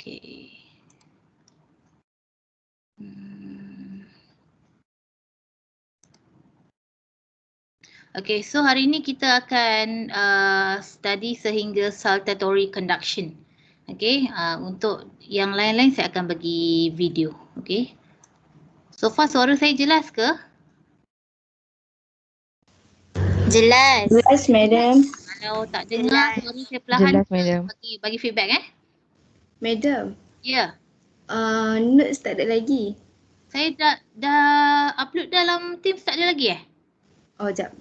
Okay. Okay, so hari ini kita akan study sehingga saltatory conduction. Okay, untuk yang lain-lain saya akan bagi video. Okay. So far suara saya jelas ke? Jelas. Jelas, madam. Kalau tak dengar suara saya perlahan, Jelas, madam. bagi feedback Madam, Ya. notes tak ada lagi. Saya dah upload dalam Teams, tak ada lagi Oh, jap.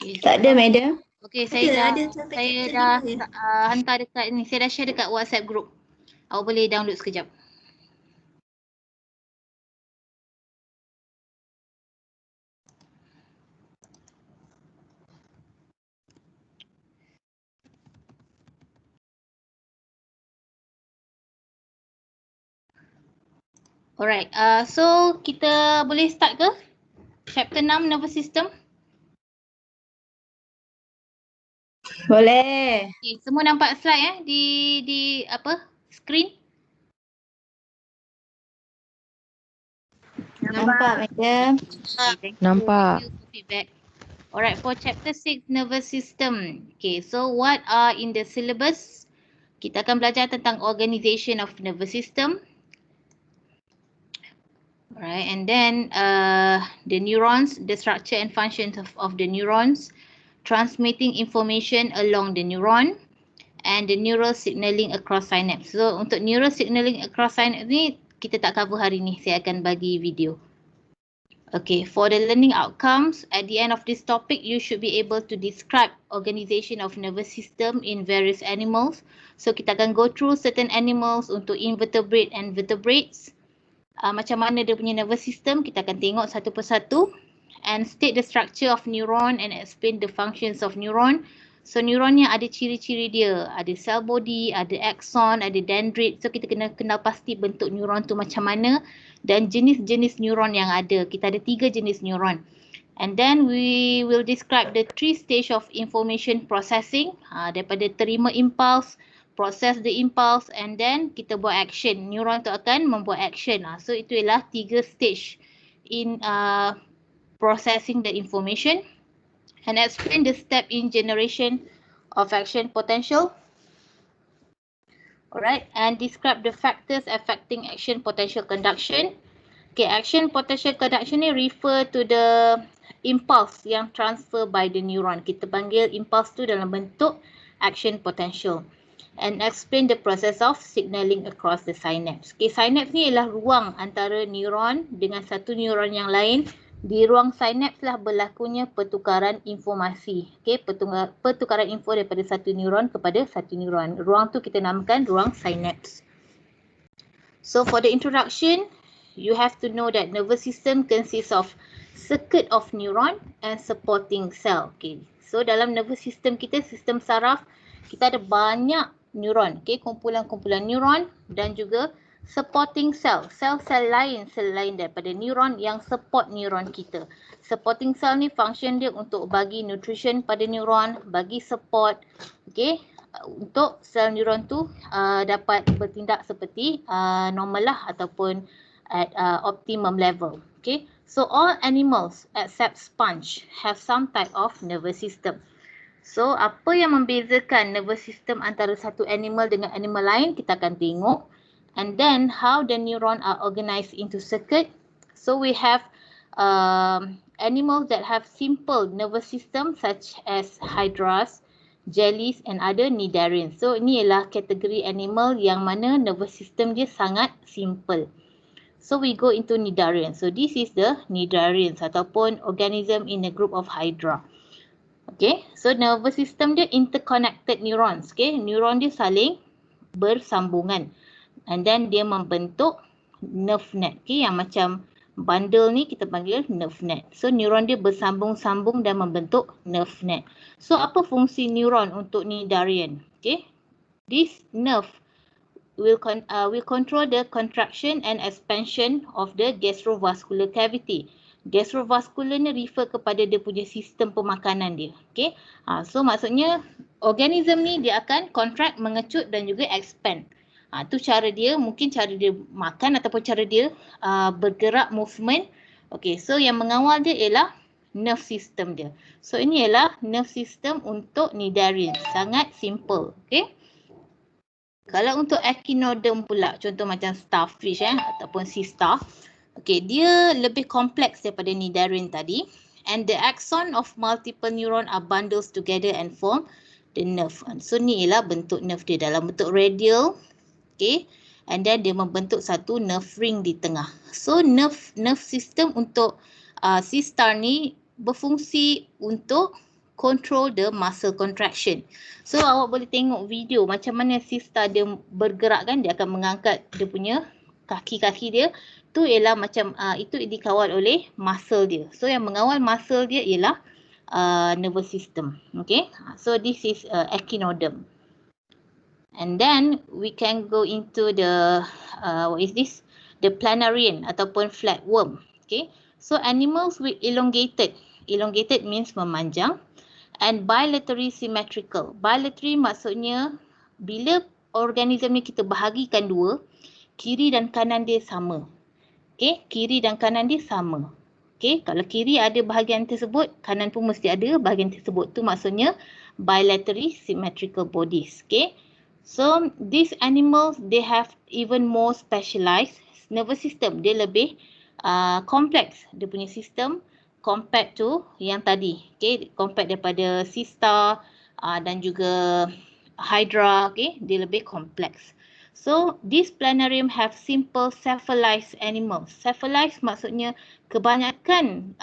Okay, Tak ada, madam. Okay, saya Ada, dah hantar dekat ni. Saya dah share dekat WhatsApp group. Awak boleh download sekejap. Alright, so kita boleh start ke? Chapter 6 nervous system. Boleh. Okay, semua nampak slide di apa? Screen? Nampak, madam. Okay, thank you. Nampak. Thank you for feedback. Alright, for chapter 6 nervous system. Okay, so what are in the syllabus? Kita akan belajar tentang organization of nervous system. Alright, and then the neurons, the structure and functions of the neurons, transmitting information along the neuron, and the neural signaling across synapse. So untuk neural signaling across synapse ni kita tak cover hari ni, saya akan bagi video. Okay, for the learning outcomes, at the end of this topic, you should be able to describe organization of nervous system in various animals. So kita akan go through certain animals untuk invertebrate and vertebrates. Macam mana dia punya nervous system, kita akan tengok satu persatu. And state the structure of neuron and explain the functions of neuron. So neuron ni ada ciri-ciri dia, ada cell body, ada axon, ada dendrite. So kita kena kenal pasti bentuk neuron tu macam mana dan jenis-jenis neuron yang ada. Kita ada 3 jenis neuron. And then we will describe the 3 stage of information processing, daripada terima impulse, process the impulse, and then kita buat action. Neuron tu akan membuat action. So itu ialah 3 stage in processing the information. And explain the step in generation of action potential. Alright, and describe the factors affecting action potential conduction. Okay, action potential conduction ni refer to the impulse yang transfer by the neuron. Kita panggil impulse tu dalam bentuk action potential. And explain the process of signaling across the synapse. Okay, synapse ni ialah ruang antara neuron dengan satu neuron yang lain. Di ruang synapse lah berlakunya pertukaran informasi. Okay, pertukaran info daripada satu neuron kepada satu neuron. Ruang tu kita namakan ruang synapse. So for the introduction, you have to know that nervous system consists of circuit of neuron and supporting cell. Okay, so dalam nervous system kita, sistem saraf, kita ada banyak neuron. Okay, kumpulan-kumpulan neuron dan juga supporting cell. Sel-sel lain daripada neuron yang support neuron kita. Supporting cell ni function dia untuk bagi nutrition pada neuron, bagi support, okay, untuk sel neuron tu dapat bertindak seperti normal lah ataupun at optimum level. Okay, so all animals except sponge have some type of nervous system. So apa yang membezakan nervous system antara satu animal dengan animal lain, kita akan tengok. And then how the neuron are organized into circuit. So we have animals that have simple nervous system such as hydras, jellies and other cnidarians. So ini ialah kategori animal yang mana nervous system dia sangat simple. So we go into cnidarians. So this is the cnidarians ataupun organism in a group of hydra. Okay, so nervous system dia interconnected neurons. Okay, neuron dia saling bersambungan. And then dia membentuk nerve net. Okay, yang macam bundle ni kita panggil nerve net. So neuron dia bersambung-sambung dan membentuk nerve net. So apa fungsi neuron untuk ni Darian? Okay, this nerve will control the contraction and expansion of the gastrovascular cavity. Gastrovascular ni refer kepada dia punya sistem pemakanan dia. Okay, so maksudnya organism ni dia akan contract, mengecut dan juga expand. Tu cara dia, mungkin cara dia makan ataupun cara dia bergerak, movement. Okay, so yang mengawal dia ialah nerve system dia. So ini ialah nerve system untuk Cnidarian. Sangat simple. Okay. Kalau untuk echinoderm pula, contoh macam starfish ataupun sea star. Okay, dia lebih kompleks daripada Cnidarian tadi. And the axon of multiple neuron are bundles together and form the nerve. So ni ialah bentuk nerve dia dalam bentuk radial. Okay, and then dia membentuk satu nerve ring di tengah. So nerve system untuk sea star ni berfungsi untuk control the muscle contraction. So awak boleh tengok video macam mana sea star dia bergerak kan, dia akan mengangkat dia punya kaki-kaki dia. Tu ialah macam itu dikawal oleh muscle dia. So yang mengawal muscle dia ialah nervous system. Okay, so this is echinoderm. And then we can go into the what is this? The planarian ataupun flatworm. Okay, so animals with elongated means memanjang, and bilaterally symmetrical. Bilaterally maksudnya bila organism ni kita bahagikan dua, kiri dan kanan dia sama. Okay, kiri dan kanan dia sama. Okay, kalau kiri ada bahagian tersebut, kanan pun mesti ada bahagian tersebut. Tu maksudnya bilaterally symmetrical bodies. Okay. So these animals, they have even more specialized nervous system. Dia lebih kompleks dia punya sistem compared to yang tadi. Okay, compared daripada sea star dan juga hydra. Okay, dia lebih kompleks. So this planarium have simple cephalized animals. Cephalized maksudnya kebanyakan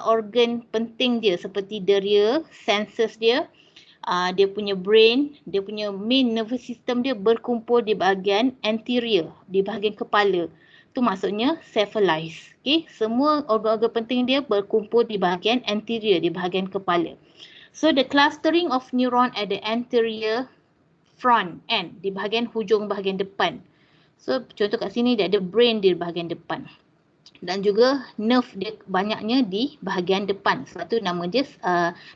organ penting dia seperti deria, senses dia. Dia punya brain, dia punya main nervous system dia berkumpul di bahagian anterior, di bahagian kepala. Tu maksudnya cephalized. Okay, semua organ-organ penting dia berkumpul di bahagian anterior, di bahagian kepala. So the clustering of neuron at the anterior front end, di bahagian hujung bahagian depan. So contoh kat sini dia ada brain di bahagian depan. Dan juga nerve dia banyaknya di bahagian depan. Sebab tu nama dia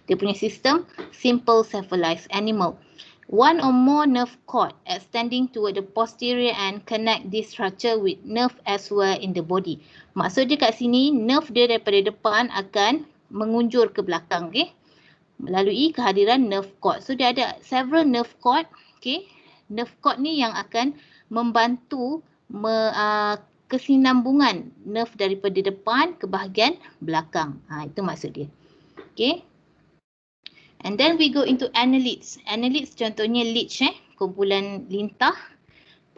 punya sistem simple cephalized animal. One or more nerve cord extending toward the posterior and connect this structure with nerve elsewhere in the body. Maksud dia kat sini, nerve dia daripada depan akan mengunjur ke belakang, okay? Melalui kehadiran nerve cord. So dia ada several nerve cord, okay? Nerve cord ni yang akan membantu kesinambungan nerve daripada depan ke bahagian belakang. Itu maksud dia. Okay. And then we go into annelids. Annelids contohnya leech, kumpulan lintah,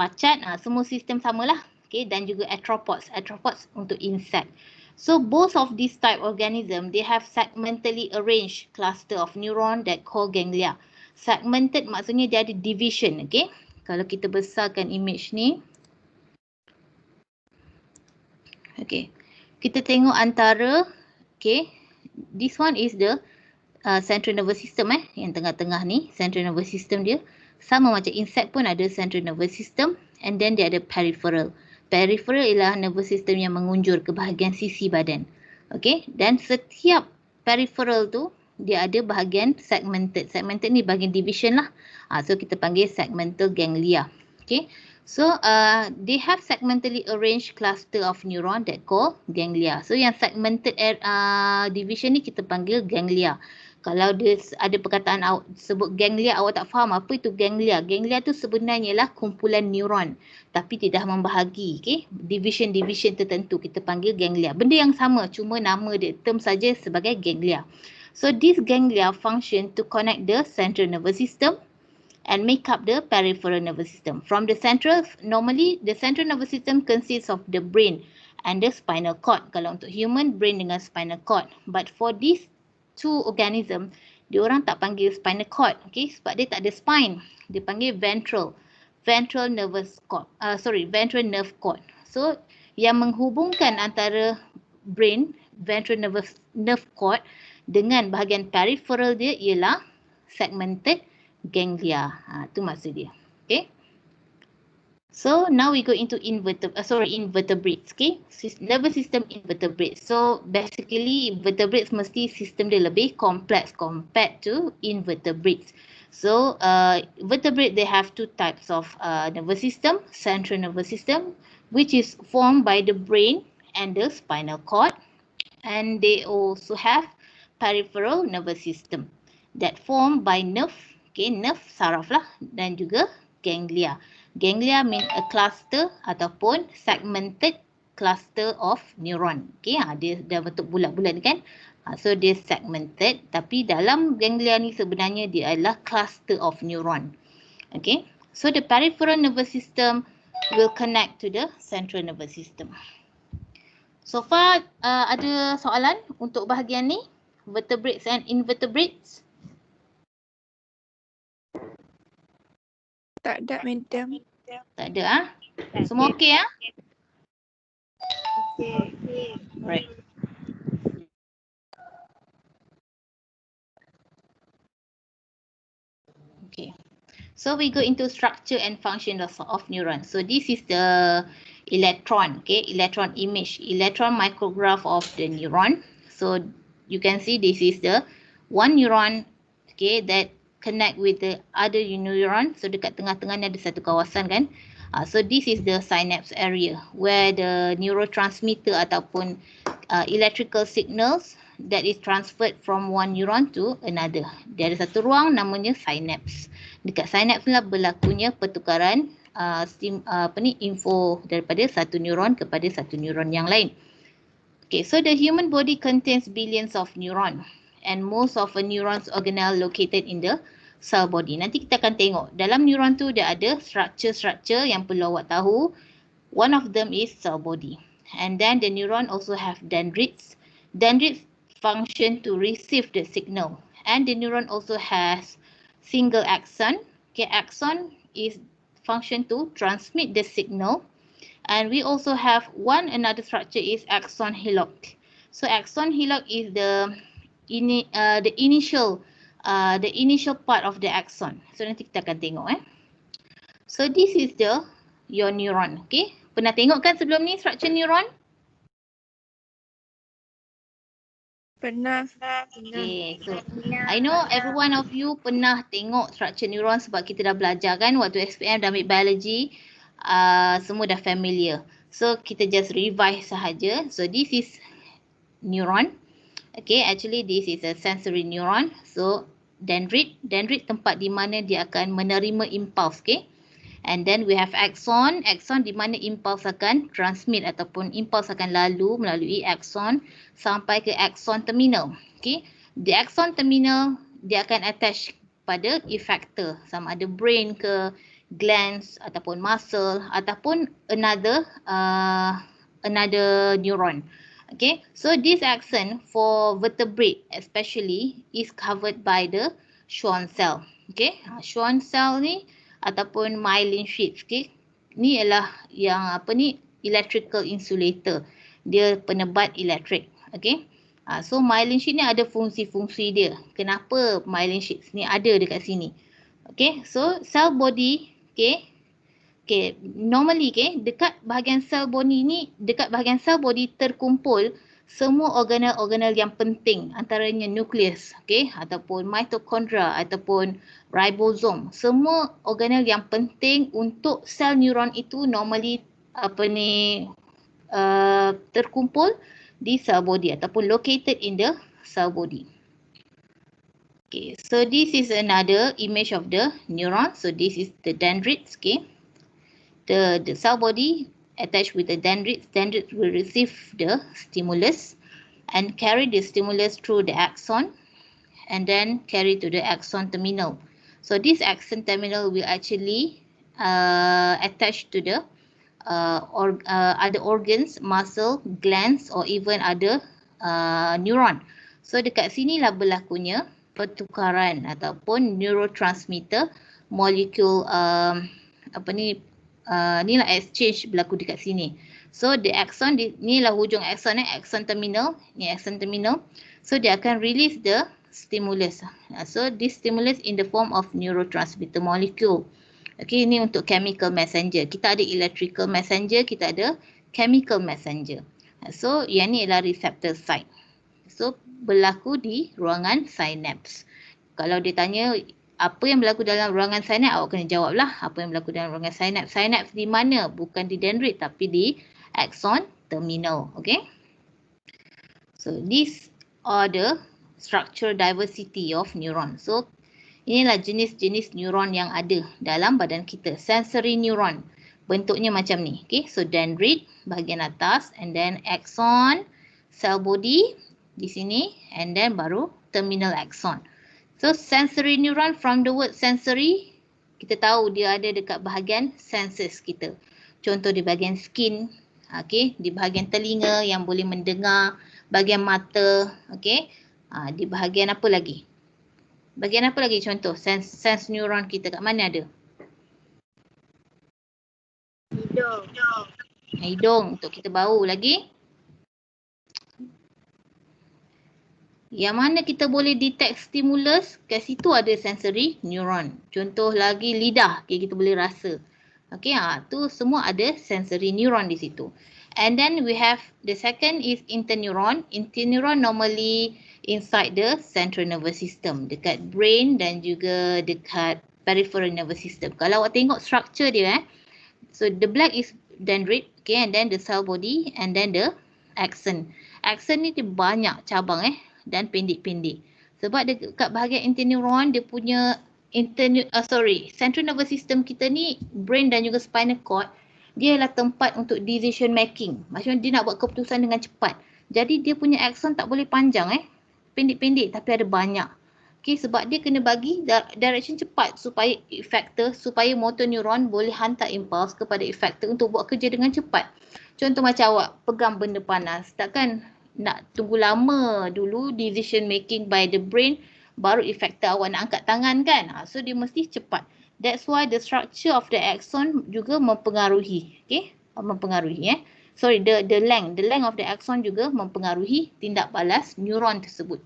pacat, semua sistem samalah. Okay. Dan juga arthropods. Arthropods untuk insect. So both of these type organism, they have segmentally arranged cluster of neuron that called ganglia. Segmented maksudnya dia ada division. Okay. Kalau kita besarkan image ni. Okay, kita tengok antara, okay, this one is the central nervous system yang tengah-tengah ni, central nervous system dia. Sama macam insect pun ada central nervous system, and then dia ada peripheral. Peripheral ialah nervous system yang mengunjur ke bahagian sisi badan. Okay, dan setiap peripheral tu, dia ada bahagian segmented. Segmented ni bahagian division lah. So kita panggil segmental ganglia. Okay. So they have segmentally arranged cluster of neuron that called ganglia. So yang segmented division ni kita panggil ganglia. Kalau dia ada perkataan awak sebut ganglia, awak tak faham apa itu ganglia. Ganglia tu sebenarnya ialah kumpulan neuron tapi tidak membahagi, okay? Division tertentu kita panggil ganglia. Benda yang sama, cuma nama dia, term saja sebagai ganglia. So this ganglia function to connect the central nervous system and make up the peripheral nervous system. From the central, normally the central nervous system consists of the brain and the spinal cord. Kalau untuk human, brain dengan spinal cord. But for these two organism, diorang tak panggil spinal cord, okay? Sebab dia tak ada spine. Dia panggil ventral nerve cord. So yang menghubungkan antara brain, ventral nerve cord dengan bahagian peripheral dia ialah segmented ganglia. Tu maksud dia. Okay. So now we go into invertebrates. Okay, nervous system invertebrates. So basically vertebrates mesti sistem dia lebih complex compared to invertebrates. So vertebrate they have two types of nervous system, central nervous system, which is formed by the brain and the spinal cord, and they also have peripheral nervous system that formed by nerve, okay, nerve saraf lah, dan juga ganglia. Ganglia mean a cluster ataupun segmented cluster of neuron. Okay, dia dah bentuk bulat-bulat kan. So dia segmented, tapi dalam ganglia ni sebenarnya dia adalah cluster of neuron. Okay, so the peripheral nervous system will connect to the central nervous system. So far ada soalan untuk bahagian ni, vertebrates and invertebrates? Tak ada, madam. Tak ada Semua okey Right. Okay. So we go into structure and function of neurons. So this is the electron, okay, electron image, electron micrograph of the neuron. So you can see this is the one neuron, okay, that connect with the other neuron. So dekat tengah-tengah ni ada satu kawasan kan. So this is the synapse area where the neurotransmitter ataupun electrical signals that is transferred from one neuron to another. Dia ada satu ruang namanya synapse. Dekat synapse lah berlakunya pertukaran info daripada satu neuron kepada satu neuron yang lain. Okay, so the human body contains billions of neurons. And most of a neurons organelle located in the cell body. Nanti kita akan tengok dalam neuron tu dia ada structure yang perlu awak tahu. One of them is cell body. And then the neuron also have dendrites. Dendrites function to receive the signal. And the neuron also has single axon. Okay, axon is function to transmit the signal. And we also have another structure is axon hillock. So axon hillock is the initial part of the axon. So nanti kita akan tengok So this is your neuron. Okay, pernah tengok kan sebelum ni structure neuron? Pernah. Okay, so I know every one of you pernah tengok structure neuron sebab kita dah belajar kan waktu SPM dah ambil biology, semua dah familiar. So kita just revise sahaja. So this is neuron. Okay, actually this is a sensory neuron. So dendrit tempat di mana dia akan menerima impuls, okay. And then we have axon di mana impuls akan transmit ataupun impuls akan lalu melalui axon sampai ke axon terminal, okay. The axon terminal dia akan attach pada effector sama ada brain ke, glands ataupun muscle ataupun another neuron. Okay, so this axon for vertebrate especially is covered by the Schwann cell. Okay, Schwann cell ni ataupun myelin sheath. Okay, ni ialah yang electrical insulator. Dia penebat elektrik. Okay, so myelin sheath ni ada fungsi-fungsi dia. Kenapa myelin sheath ni ada dekat sini? Okay, so cell body, okay. Okay, normally dekat bahagian sel body terkumpul semua organel-organel yang penting, antaranya nukleus, okay, ataupun mitokondria ataupun ribosom. Semua organel yang penting untuk sel neuron itu normally terkumpul di cell body ataupun located in the cell body. Okay, so this is another image of the neuron. So this is the dendrites, okay. The cell body attached with the dendrites will receive the stimulus and carry the stimulus through the axon and then carry to the axon terminal. So this axon terminal will actually attach to the other organs, muscle, glands or even other neuron. So dekat sinilah berlakunya pertukaran ataupun neurotransmitter molekul ni lah exchange berlaku dekat sini. So the axon, ni lah hujung axon axon terminal, ni axon terminal. So dia akan release the stimulus. So this stimulus in the form of neurotransmitter molecule. Okay, ini untuk chemical messenger. Kita ada electrical messenger, kita ada chemical messenger. So yang ni adalah receptor site. So berlaku di ruangan synapse. Kalau dia tanya apa yang berlaku dalam ruangan synapse, awak kena jawab lah apa yang berlaku dalam ruangan synapse. Synapse di mana? Bukan di dendrit tapi di axon terminal. Okay. So these are the structure diversity of neuron. So inilah jenis-jenis neuron yang ada dalam badan kita. Sensory neuron. Bentuknya macam ni. Okay. So dendrit bahagian atas, and then axon, cell body di sini, and then baru terminal axon. So sensory neuron, from the word sensory, kita tahu dia ada dekat bahagian senses kita. Contoh di bahagian skin, okay, di bahagian telinga yang boleh mendengar, bahagian mata, okay. Di bahagian apa lagi? Bahagian apa lagi contoh sense neuron kita kat mana ada? Hidung. Hidung untuk kita bau lagi. Yang mana kita boleh detect stimulus, kat situ ada sensory neuron. Contoh lagi lidah, okay, kita boleh rasa. Okay, tu semua ada sensory neuron di situ. And then we have the second is interneuron. Interneuron normally inside the central nervous system, dekat brain dan juga dekat peripheral nervous system. Kalau awak tengok structure dia, so the black is dendrit, okay, and then the cell body, and then the axon. Axon ni dia banyak cabang dan pendek-pendek. Sebab dekat bahagian interneuron dia punya central nervous system kita ni, brain dan juga spinal cord, dia adalah tempat untuk decision making. Maksudnya dia nak buat keputusan dengan cepat. Jadi dia punya axon tak boleh panjang pendek-pendek tapi ada banyak. Okay, sebab dia kena bagi direction cepat supaya effector, supaya motor neuron boleh hantar impuls kepada effector untuk buat kerja dengan cepat. Contoh macam awak pegang benda panas, takkan nak tunggu lama dulu decision making by the brain baru effector awak nak angkat tangan kan. So dia mesti cepat. That's why the structure of the axon juga mempengaruhi. Okay, mempengaruhi Sorry, the length of the axon juga mempengaruhi tindak balas neuron tersebut.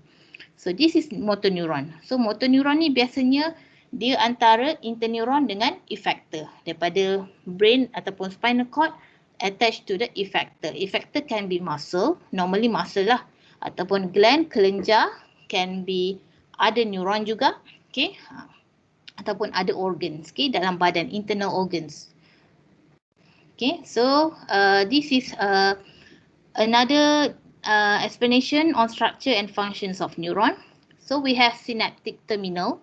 So this is motor neuron. So motor neuron ni biasanya dia antara interneuron dengan effector. Daripada brain ataupun spinal cord attached to the effector. Effector can be muscle, normally muscle lah. Ataupun gland, kelenjar, can be ada neuron juga. Okay. Ataupun ada organs, okay, dalam badan, internal organs. Okay, so this is another explanation on structure and functions of neuron. So we have synaptic terminal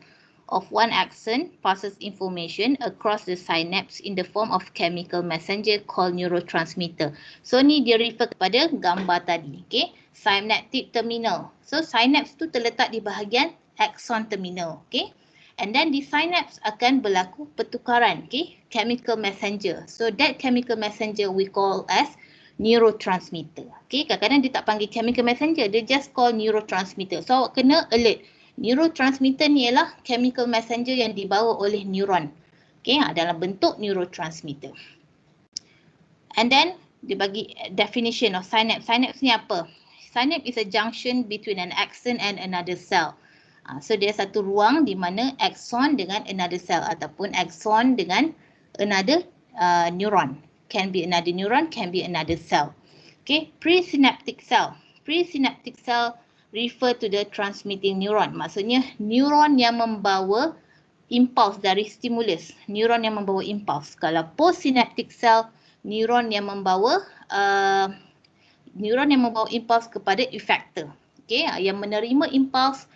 of one axon passes information across the synapse in the form of chemical messenger called neurotransmitter. So ni dia refer kepada gambar tadi, okay? Synaptic terminal. So synapse tu terletak di bahagian axon terminal, okay? And then di synapse akan berlaku pertukaran, okay? Chemical messenger. So that chemical messenger we call as neurotransmitter. Okay, kadang-kadang dia tak panggil chemical messenger, dia just call neurotransmitter. So awak kena alert. Neurotransmitter ni ialah chemical messenger yang dibawa oleh neuron. Okay, dalam bentuk neurotransmitter. And then dia bagi definition of synapse. Synapse ni apa? Synapse is a junction between an axon and another cell. So dia satu ruang di mana axon dengan another cell ataupun axon dengan another neuron. Can be another neuron, can be another cell. Okay, presynaptic cell. Presynaptic cell refer to the transmitting neuron. Maksudnya neuron yang membawa impuls dari stimulus. Neuron yang membawa impuls. Kalau postsynaptic cell, neuron yang membawa impuls kepada effector. Okay, yang menerima impuls,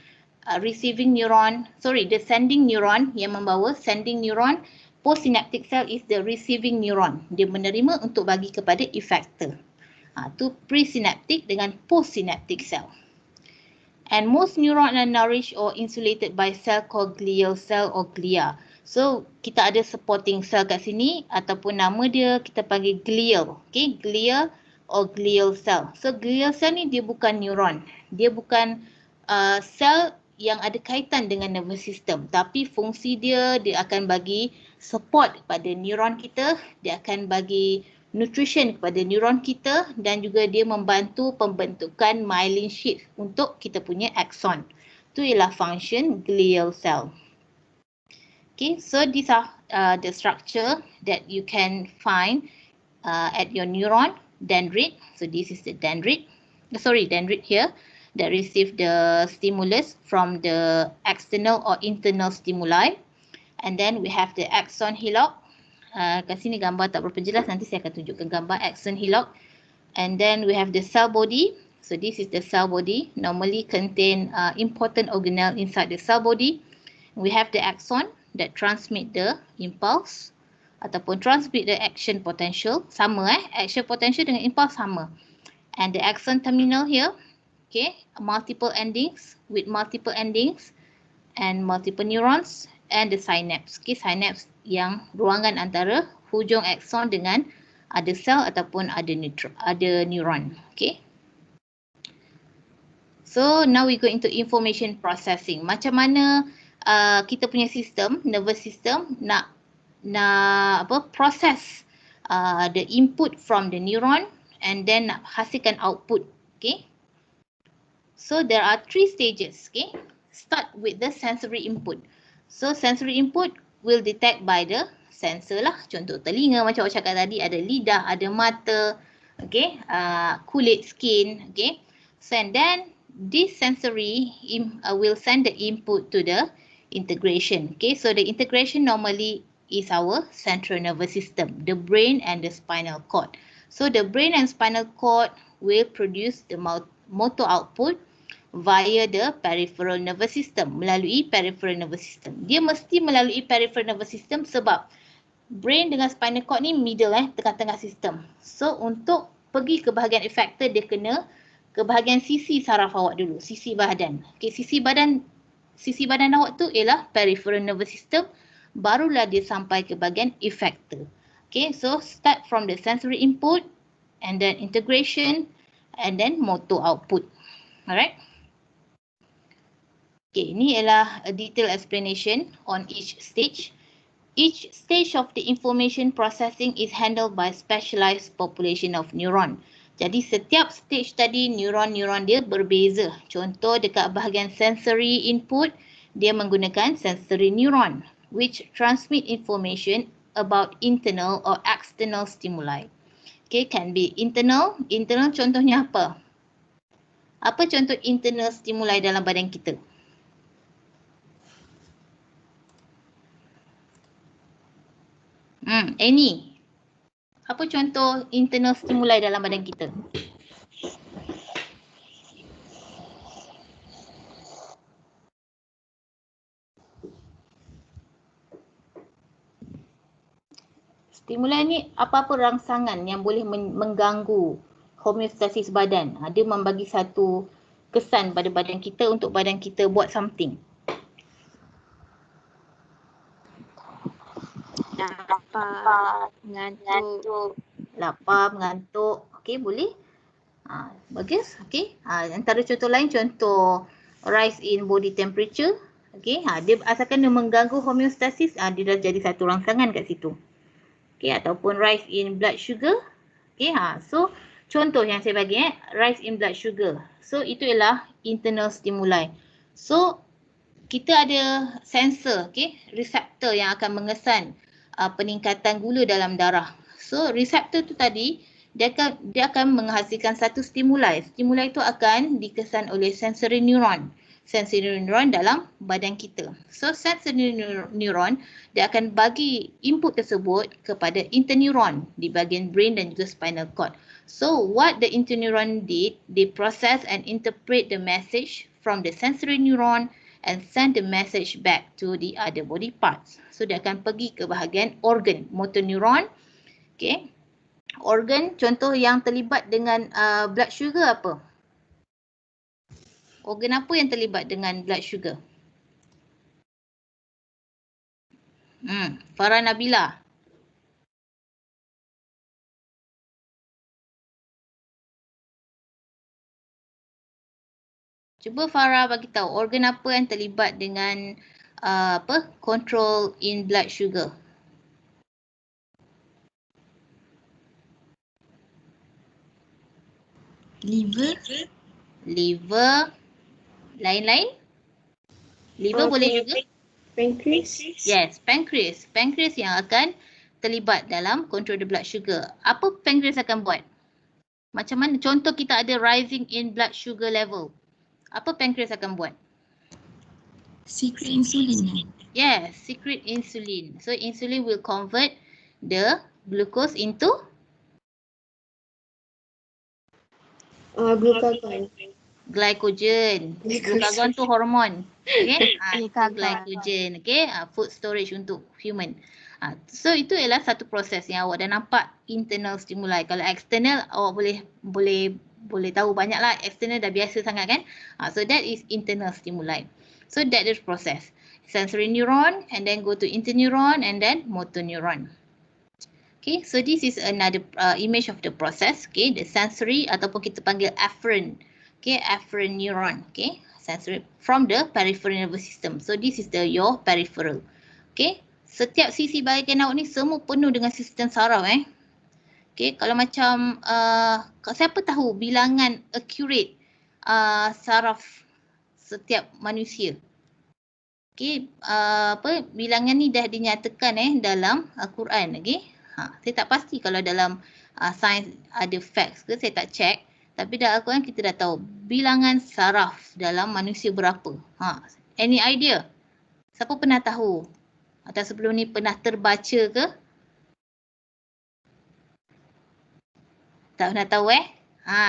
receiving neuron, the sending neuron yang membawa sending neuron. Postsynaptic cell is the receiving neuron. Dia menerima untuk bagi kepada effector. Tu presynaptic dengan postsynaptic cell. And most neurons are nourished or insulated by cell called glial cell or glia. So kita ada supporting cell kat sini ataupun nama dia kita panggil glial. Okay, glia or glial cell. So glial cell ni dia bukan neuron. Dia bukan sel yang ada kaitan dengan nervous system, tapi fungsi dia akan bagi support pada neuron kita, dia akan bagi nutrition kepada neuron kita dan juga dia membantu pembentukan myelin sheath untuk kita punya axon. Itu ialah function glial cell. Okay, so these are the structure that you can find at your neuron. Dendrit. So this is the dendrit. Dendrit here that receive the stimulus from the external or internal stimuli. And then we have the axon hillock. Kat sini gambar tak berapa jelas, nanti saya akan tunjukkan gambar axon hillock. And then we have the cell body. So this is the cell body. Normally contain important organelle inside the cell body. We have the axon that transmit the impulse ataupun transmit the action potential. Sama action potential dengan impulse sama. And the axon terminal here, okay, multiple endings with multiple endings and multiple neurons and the synapse. Okay, synapse yang ruangan antara hujung axon dengan ada sel ataupun ada neuron. Okay. So now we go into information processing. Macam mana kita punya sistem, nervous system nak proses the input from the neuron and then nak hasilkan output. Okay. So there are 3 stages. Okay. Start with the sensory input. So sensory input will detect by the sensor lah. Contoh telinga macam awak cakap tadi, ada lidah, ada mata, okay, kulit, skin, okay. So and then this sensory will send the input to the integration. Okay, so the integration normally is our central nervous system, the brain and the spinal cord. So the brain and spinal cord will produce the motor output via the peripheral nervous system, melalui peripheral nervous system. Dia mesti melalui peripheral nervous system sebab brain dengan spinal cord ni middle, tengah-tengah sistem. So untuk pergi ke bahagian effector, dia kena ke bahagian sisi saraf awak dulu, sisi badan. Okay, sisi badan awak tu ialah peripheral nervous system, barulah dia sampai ke bahagian effector. Okay, so start from the sensory input and then integration and then motor output. Alright. Okay, ini ialah a detailed explanation on each stage. Each stage of the information processing is handled by specialized population of neuron. Jadi setiap stage tadi neuron-neuron dia berbeza. Contoh dekat bahagian sensory input, dia menggunakan sensory neuron which transmit information about internal or external stimuli. Okay, can be internal. Internal contohnya apa? Apa contoh internal stimuli dalam badan kita? Any. Apa contoh internal stimuli dalam badan kita? Stimuli ni apa-apa rangsangan yang boleh mengganggu homeostasis badan. Dia membagi satu kesan pada badan kita untuk badan kita buat something. Lapar, mengantuk. Lapar, mengantuk. Okey, boleh? Bagus. Okey. Antara contoh lain, contoh rise in body temperature. Okey, dia asalkan dia mengganggu homeostasis, dia dah jadi satu rangsangan kat situ. Okey, ataupun rise in blood sugar. Okey, so contoh yang saya bagi rise in blood sugar. So itu ialah internal stimuli. So kita ada sensor, reseptor yang akan mengesan peningkatan gula dalam darah. So reseptor tu tadi dia akan menghasilkan satu stimuli. Stimuli itu akan dikesan oleh sensory neuron. Sensory neuron dalam badan kita. So sensory neuron dia akan bagi input tersebut kepada interneuron di bahagian brain dan juga spinal cord. So what the interneuron did, they process and interpret the message from the sensory neuron and send the message back to the other body parts. So dia akan pergi ke bahagian organ, motor neuron. Okay. Organ contoh yang terlibat dengan blood sugar apa? Organ apa yang terlibat dengan blood sugar? Farah Nabila. Cuba Farah bagi tahu organ apa yang terlibat dengan control in blood sugar. Liver. Liver. Lain-lain? Liver boleh juga? Pancreas. Yes, pancreas. Pancreas yang akan terlibat dalam control the blood sugar. Apa pancreas akan buat? Macam mana? Contoh kita ada rising in blood sugar level. Apa pancreas akan buat? Secret insulin. Yes, secret insulin. So insulin will convert the glucose into Glucagon. glycogen. Glucagon tu hormon. Okay? Itu Glucagon. glycogen. Okay? Food storage untuk human. So itu ialah satu proses yang awak dah nampak internal stimuli. Kalau external awak boleh tahu banyak lah. External dah biasa sangat kan. So that is internal stimuli. So that is process. Sensory neuron and then go to interneuron and then motor neuron. Okay, so this is another image of the process. Okay, the sensory ataupun kita panggil afferent. Okay, afferent neuron. Okay, sensory from the peripheral nervous system. So this is your peripheral. Okay, setiap sisi bahagian awak ni semua penuh dengan sistem saraf Okay, kalau macam siapa tahu bilangan accurate saraf setiap manusia? Okay, bilangan ni dah dinyatakan dalam Quran. Okay, saya tak pasti kalau dalam sains ada facts ke, saya tak check. Tapi dalam Al-Quran kita dah tahu bilangan saraf dalam manusia berapa. Any idea? Siapa pernah tahu? Atau sebelum ni pernah terbaca ke? Tak pernah tahu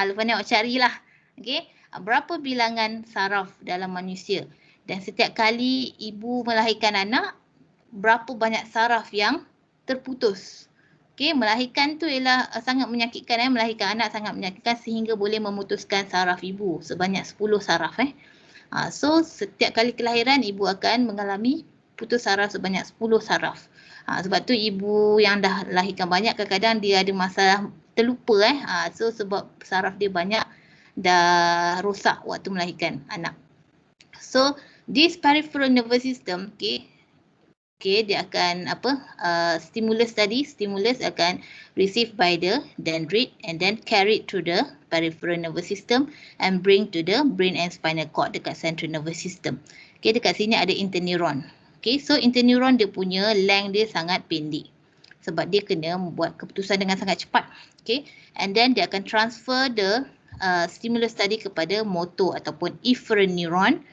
lepas ni awak carilah. Okay, berapa bilangan saraf dalam manusia? Dan setiap kali ibu melahirkan anak, berapa banyak saraf yang terputus? Okay, melahirkan tu ialah sangat menyakitkan. Melahirkan anak sangat menyakitkan sehingga boleh memutuskan saraf ibu sebanyak 10 saraf. So setiap kali kelahiran ibu akan mengalami putus saraf sebanyak 10 saraf. Sebab tu ibu yang dah lahirkan banyak kadang-kadang dia ada masalah terlupa. So sebab saraf dia banyak dah rosak waktu melahirkan anak. So this peripheral nervous system, okay, dia akan stimulus akan received by the dendrite and then carried to the peripheral nervous system and bring to the brain and spinal cord dekat central nervous system. Okay, dekat sini ada interneuron. Okay, so interneuron dia punya length dia sangat pendek sebab dia kena membuat keputusan dengan sangat cepat. Okay, and then dia akan transfer the stimulus tadi kepada motor ataupun efferent neuron.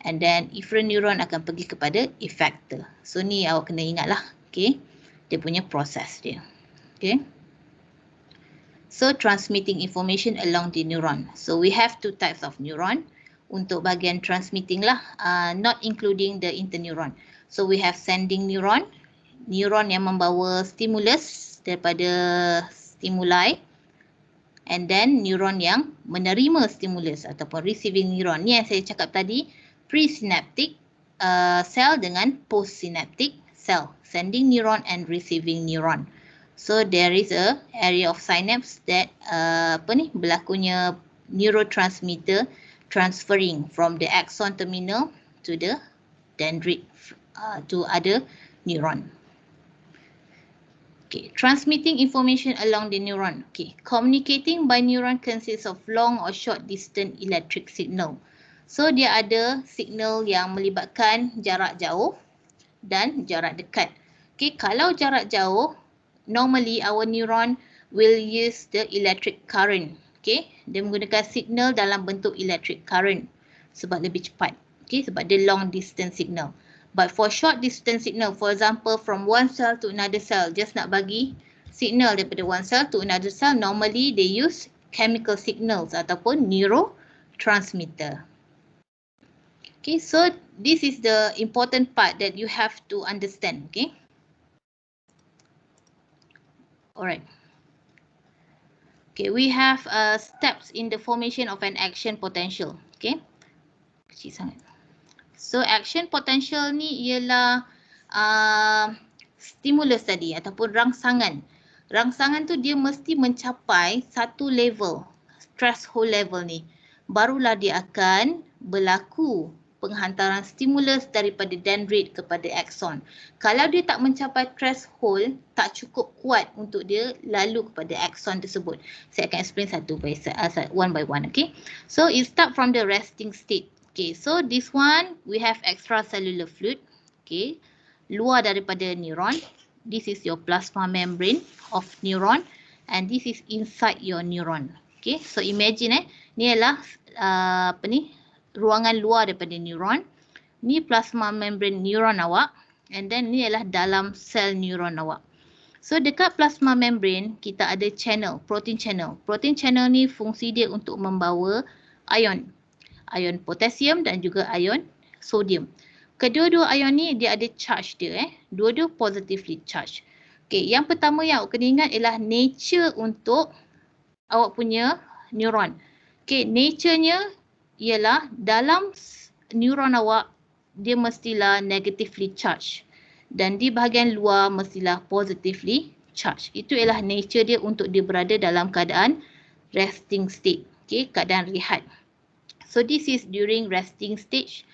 And then efferent neuron akan pergi kepada effector. So ni awak kena ingat lah. Okay. Dia punya proses dia. Okay. So transmitting information along the neuron. So we have two types of neuron. Untuk bahagian transmitting lah. Not including the interneuron. So we have sending neuron. Neuron yang membawa stimulus daripada stimuli. And then neuron yang menerima stimulus ataupun receiving neuron. Ni yang saya cakap tadi. Presynaptic cell dengan postsynaptic cell, sending neuron and receiving neuron. So there is a area of synapse that berlakunya neurotransmitter transferring from the axon terminal to the dendrite to other neuron. Okay, transmitting information along the neuron. Okay, communicating by neuron consists of long or short distance electric signal. So dia ada signal yang melibatkan jarak jauh dan jarak dekat. Okay, kalau jarak jauh, normally our neuron will use the electric current. Okay, dia menggunakan signal dalam bentuk electric current sebab lebih cepat. Okay, sebab dia long distance signal. But for short distance signal, for example from one cell to another cell, just nak bagi signal daripada one cell to another cell, normally they use chemical signals ataupun neurotransmitter. Okay, so this is the important part that you have to understand. Okay. Alright. Okay, we have steps in the formation of an action potential. Okay. Kecil sangat. So action potential ni ialah stimulus tadi ataupun rangsangan. Rangsangan tu dia mesti mencapai satu level, threshold level ni. Barulah dia akan berlaku penghantaran stimulus daripada dendrit kepada axon. Kalau dia tak mencapai threshold, tak cukup kuat untuk dia lalu kepada axon tersebut. Saya akan explain one by one. Okay, so it start from the resting state. Okay, so this one we have extracellular fluid. Okay, luar daripada neuron. This is your plasma membrane of neuron and this is inside your neuron. Okay, so imagine ni adalah ruangan luar daripada neuron. Ni plasma membrane neuron awak and then ni adalah dalam sel neuron awak. So dekat plasma membrane kita ada channel, protein channel. Protein channel ni fungsi dia untuk membawa ion. Ion potasium dan juga ion sodium. Kedua-dua ion ni dia ada charge dia Dua-dua positively charged. Okay, yang pertama yang awak kena ingat ialah nature untuk awak punya neuron. Okay, nature-nya ialah dalam neuron awak dia mestilah negatively charged dan di bahagian luar mestilah positively charged. Itu ialah nature dia untuk dia berada dalam keadaan resting state. Okay, keadaan rehat. So this is during resting state,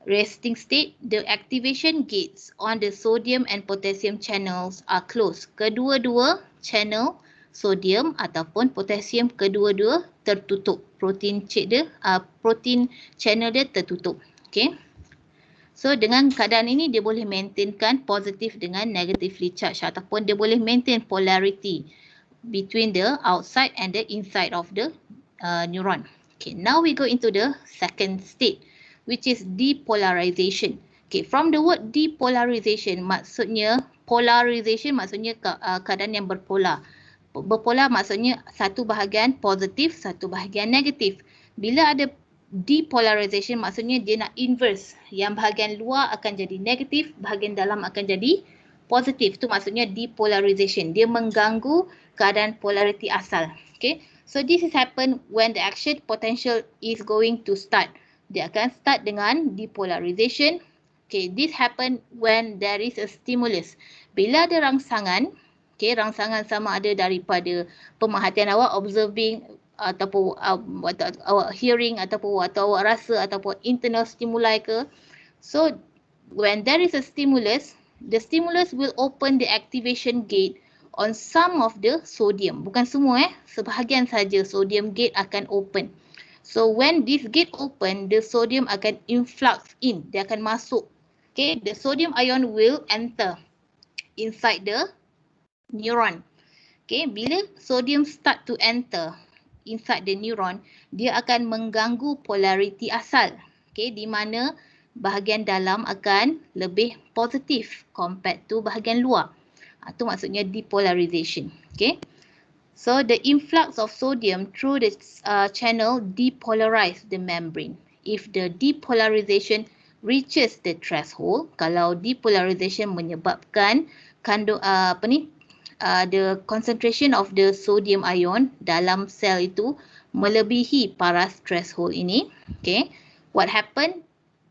the activation gates on the sodium and potassium channels are closed. Kedua-dua channel sodium ataupun potassium kedua-dua tertutup. Protein channel dia tertutup. Okay. So dengan keadaan ini dia boleh maintainkan positif dengan negatively charged ataupun dia boleh maintain polarity between the outside and the inside of the neuron. Okay, now we go into the second state, which is depolarization. Okay, from the word depolarization maksudnya keadaan yang berpolar. Berpolar maksudnya satu bahagian positif, satu bahagian negatif. Bila ada depolarization maksudnya dia nak inverse. Yang bahagian luar akan jadi negatif, bahagian dalam akan jadi positif. Itu maksudnya depolarization. Dia mengganggu keadaan polarity asal. Okay, so this is happen when the action potential is going to start. Dia akan start dengan depolarization. Okay, this happen when there is a stimulus. Bila ada rangsangan, okay, rangsangan sama ada daripada pemerhatian awak, observing ataupun awak hearing ataupun awak rasa ataupun internal stimuli ke. So when there is a stimulus, the stimulus will open the activation gate on some of the sodium. Bukan semua sebahagian saja sodium gate akan open. So when this gate open, the sodium akan influx in. Dia akan masuk. Okay, the sodium ion will enter inside the neuron. Okay, bila sodium start to enter inside the neuron, dia akan mengganggu polarity asal. Okay, di mana bahagian dalam akan lebih positif compared to bahagian luar. Itu maksudnya depolarization. Okay. So the influx of sodium through the channel depolarize the membrane. If the depolarization reaches the threshold, kalau depolarization menyebabkan the concentration of the sodium ion dalam sel itu melebihi paras threshold ini, okay, what happen?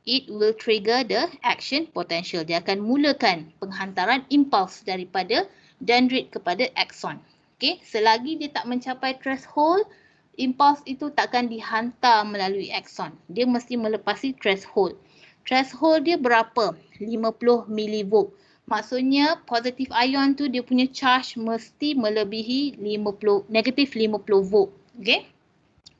It will trigger the action potential. Dia akan mulakan penghantaran impuls daripada dendrit kepada axon. Okay, selagi dia tak mencapai threshold, impuls itu takkan dihantar melalui axon. Dia mesti melepasi threshold. Threshold dia berapa? 50 mV. Maksudnya positif ion tu dia punya charge mesti melebihi negatif 50 volt. Okay,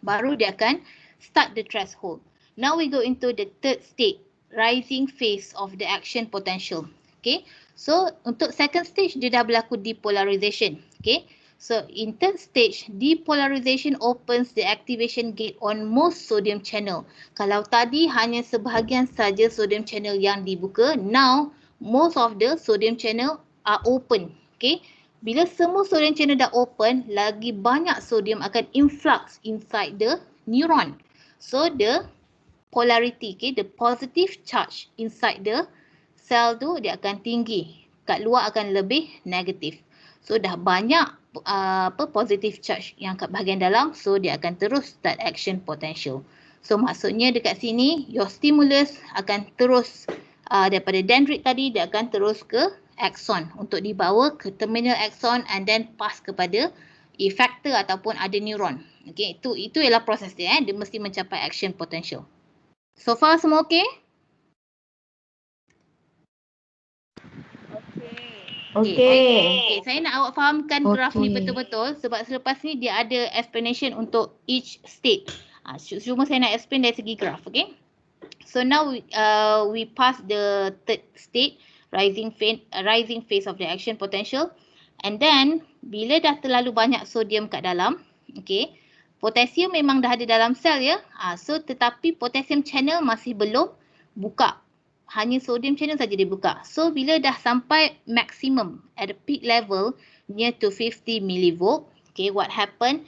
baru dia akan start the threshold. Now we go into the third state, rising phase of the action potential. Okay, so untuk second stage dia dah berlaku depolarization. Okay, so in third stage, depolarization opens the activation gate on most sodium channel. Kalau tadi hanya sebahagian saja sodium channel yang dibuka, now most of the sodium channel are open. Okay, bila semua sodium channel dah open, lagi banyak sodium akan influx inside the neuron. So the polarity, okay, the positive charge inside the cell tu dia akan tinggi, kat luar akan lebih negatif. So dah banyak positive charge yang kat bahagian dalam, so dia akan terus start action potential. So maksudnya dekat sini your stimulus akan terus daripada dendrit tadi dia akan terus ke axon untuk dibawa ke terminal axon and then pass kepada effector ataupun adreneuron. Okay, itu ialah proses dia. Dia mesti mencapai action potential. So far semua okey? Okay, saya nak awak fahamkan graf ni betul-betul sebab selepas ni dia ada explanation untuk each state. Cuma saya nak explain dari segi graf, okay? So now we pass the third state, rising phase of the action potential. And then bila dah terlalu banyak sodium kat dalam, okay, potasium memang dah ada dalam sel ya. So tetapi potasium channel masih belum buka. Hanya sodium channel saja dia buka. So bila dah sampai maximum at the peak level near to 50 millivolt, okay, what happen?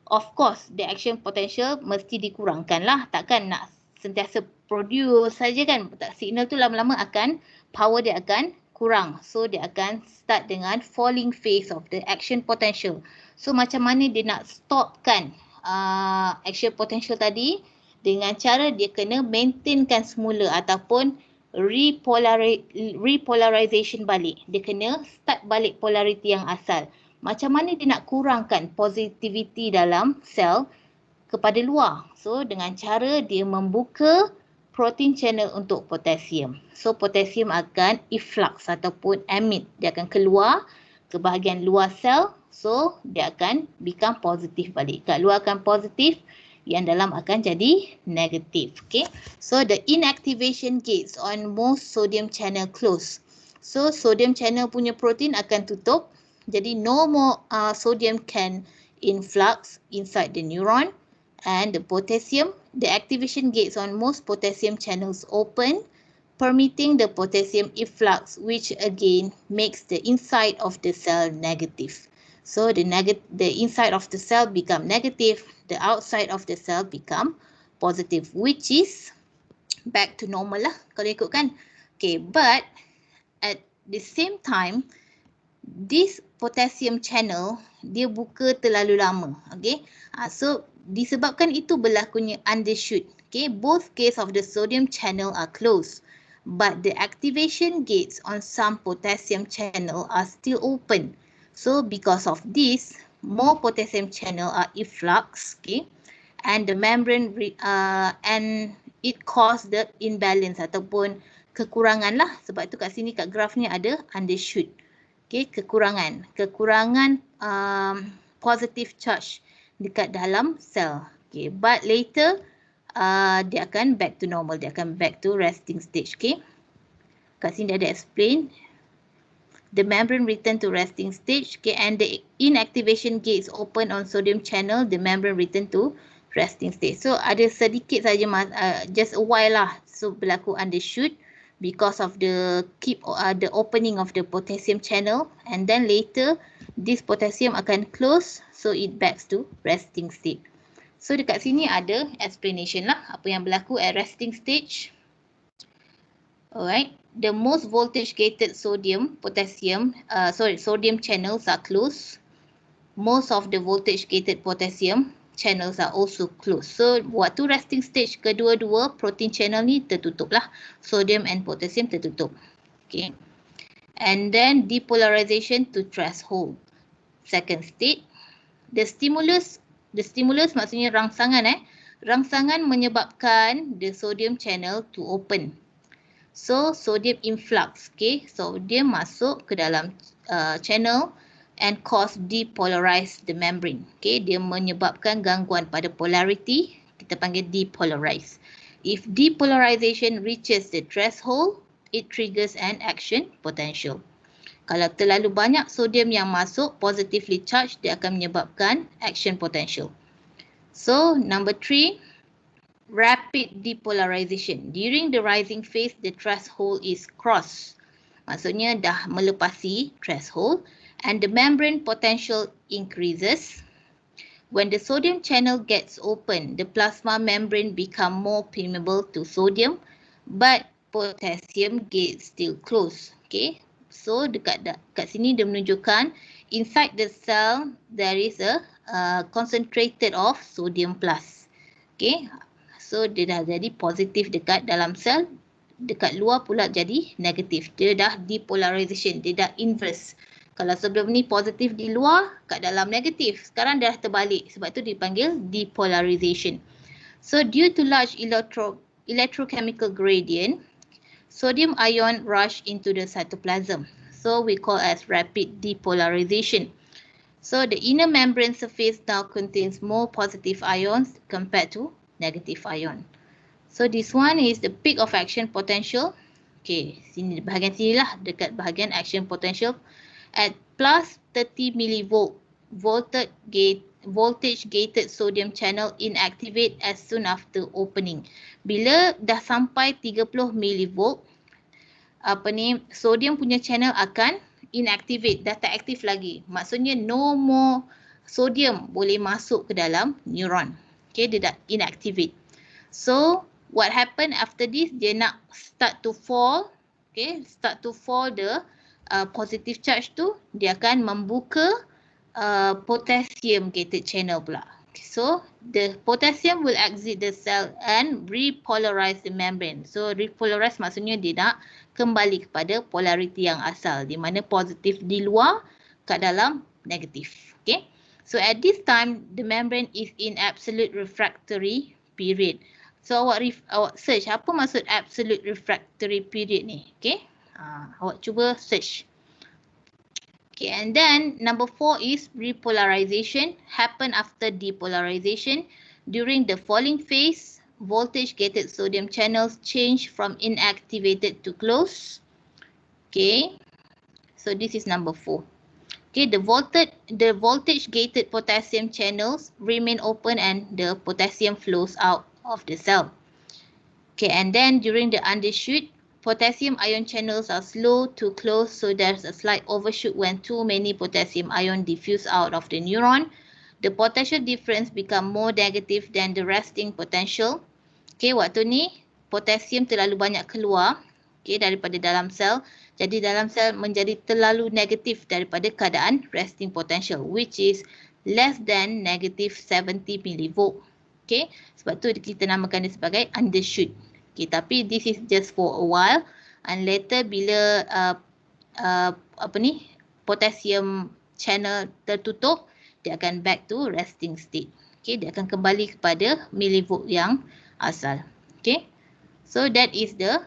Of course, the action potential mesti dikurangkan lah. Takkan nak sentiasa produce saja kan. Signal tu lama-lama akan, power dia akan kurang. So dia akan start dengan falling phase of the action potential. So macam mana dia nak stopkan action potential tadi? Dengan cara dia kena maintainkan semula ataupun repolarization balik. Dia kena start balik polarity yang asal. Macam mana dia nak kurangkan positivity dalam sel kepada luar? So dengan cara dia membuka protein channel untuk potasium. So potasium akan efflux ataupun emit. Dia akan keluar ke bahagian luar sel. So dia akan become positif balik. Kat luar akan positif, yang dalam akan jadi negatif. Okay. So the inactivation gates on most sodium channel close. So sodium channel punya protein akan tutup. Jadi no more sodium can influx inside the neuron. And the potassium, the activation gates on most potassium channels open, permitting the potassium efflux, which again makes the inside of the cell negative. So the inside of the cell become negative, the outside of the cell become positive, which is back to normal lah kalau ikutkan. Okay, but at the same time, this potassium channel dia buka terlalu lama. Okay, so disebabkan itu berlakunya undershoot. Okay, both gates of the sodium channel are closed, but the activation gates on some potassium channel are still open. So because of this, more potassium channel are efflux, okay, and the membrane and it cause the imbalance ataupun kekurangan lah. Sebab tu kat sini kat graf ni ada undershoot. Okay, kekurangan positive charge dekat dalam sel. Okay, but later dia akan back to normal, dia akan back to resting stage. Okay, kat sini dia ada explain. The membrane return to resting stage, okay, and the inactivation gates open on sodium channel, the membrane return to resting stage. So ada sedikit saja just a while lah. So berlaku undershoot because of the the opening of the potassium channel, and then later this potassium akan close, so it backs to resting state. So dekat sini ada explanation lah apa yang berlaku at resting stage. Alright, the most voltage gated sodium channels are closed. Most of the voltage gated potassium channels are also closed. So waktu resting stage kedua-dua protein channel ni tertutup lah. Sodium and potassium tertutup. Okay. And then depolarization to threshold. Second state. The stimulus maksudnya rangsangan Rangsangan menyebabkan the sodium channel to open. So sodium influx, okay, sodium masuk ke dalam channel and cause depolarize the membrane. Okay, dia menyebabkan gangguan pada polarity, kita panggil depolarize. If depolarization reaches the threshold, it triggers an action potential. Kalau terlalu banyak sodium yang masuk positively charged, dia akan menyebabkan action potential. So number 3, rapid depolarization. During the rising phase, the threshold is crossed. Maksudnya dah melepasi threshold and the membrane potential increases. When the sodium channel gets open, the plasma membrane become more permeable to sodium, but potassium gate still closed. Okay, so dekat sini dia menunjukkan inside the cell there is a concentrated of sodium plus. Okay. So dia dah jadi positif dekat dalam sel, dekat luar pula jadi negatif. Dia dah depolarization, dia dah inverse. Kalau sebelum ni positif di luar, kat dalam negatif. Sekarang dah terbalik, sebab tu dipanggil depolarization. So due to large electrochemical gradient, sodium ion rush into the cytoplasm. So we call as rapid depolarization. So the inner membrane surface now contains more positive ions compared to negative ion. So this one is the peak of action potential. Okay, sini bahagian sini lah, dekat bahagian action potential at plus 30 millivolt. Voltage gated sodium channel inactivate as soon after opening. Bila dah sampai 30 millivolt, sodium punya channel akan inactivate, dah tak aktif lagi. Maksudnya no more sodium boleh masuk ke dalam neuron. Okay, dia dah inactivate. So what happen after this, dia nak start to fall, okay, start to fall the positive charge tu, dia akan membuka potassium gated channel pula. So the potassium will exit the cell and repolarize the membrane. So repolarize maksudnya dia nak kembali kepada polarity yang asal, di mana positif di luar, kat dalam negatif. Okay. So at this time the membrane is in absolute refractory period. So awak search apa maksud absolute refractory period ni. Okay. Awak cuba search. Okay, and then number 4 is repolarization happen after depolarization. During the falling phase, voltage gated sodium channels change from inactivated to closed. Okay, so this is number 4. Okay, the voltage gated potassium channels remain open and the potassium flows out of the cell. Okay, and then during the undershoot, potassium ion channels are slow to close, so there's a slight overshoot when too many potassium ion diffuse out of the neuron. The potential difference become more negative than the resting potential. Okay, waktu ni potassium terlalu banyak keluar, okay, daripada dalam sel. Jadi dalam sel menjadi terlalu negatif daripada keadaan resting potential, which is less than negative 70 millivolt. Okay, sebab tu kita namakan dia sebagai undershoot. Okay, tapi this is just for a while, and later bila potassium channel tertutup, dia akan back to resting state. Okay, dia akan kembali kepada millivolt yang asal. Okay, so that is the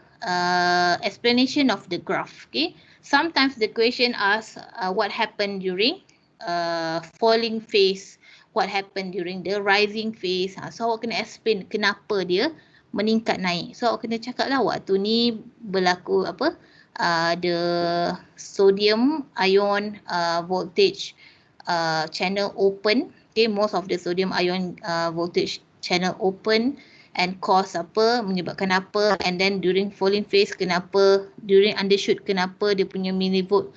explanation of the graph. Okay, sometimes the question asks what happened during falling phase, what happened during the rising phase. So awak kena explain kenapa dia meningkat naik. So awak kena cakap lah waktu ni berlaku apa, the sodium ion voltage channel open. Okay, most of the sodium ion voltage channel open and cause apa, menyebabkan apa, and then during falling phase kenapa, during undershoot kenapa dia punya millivolt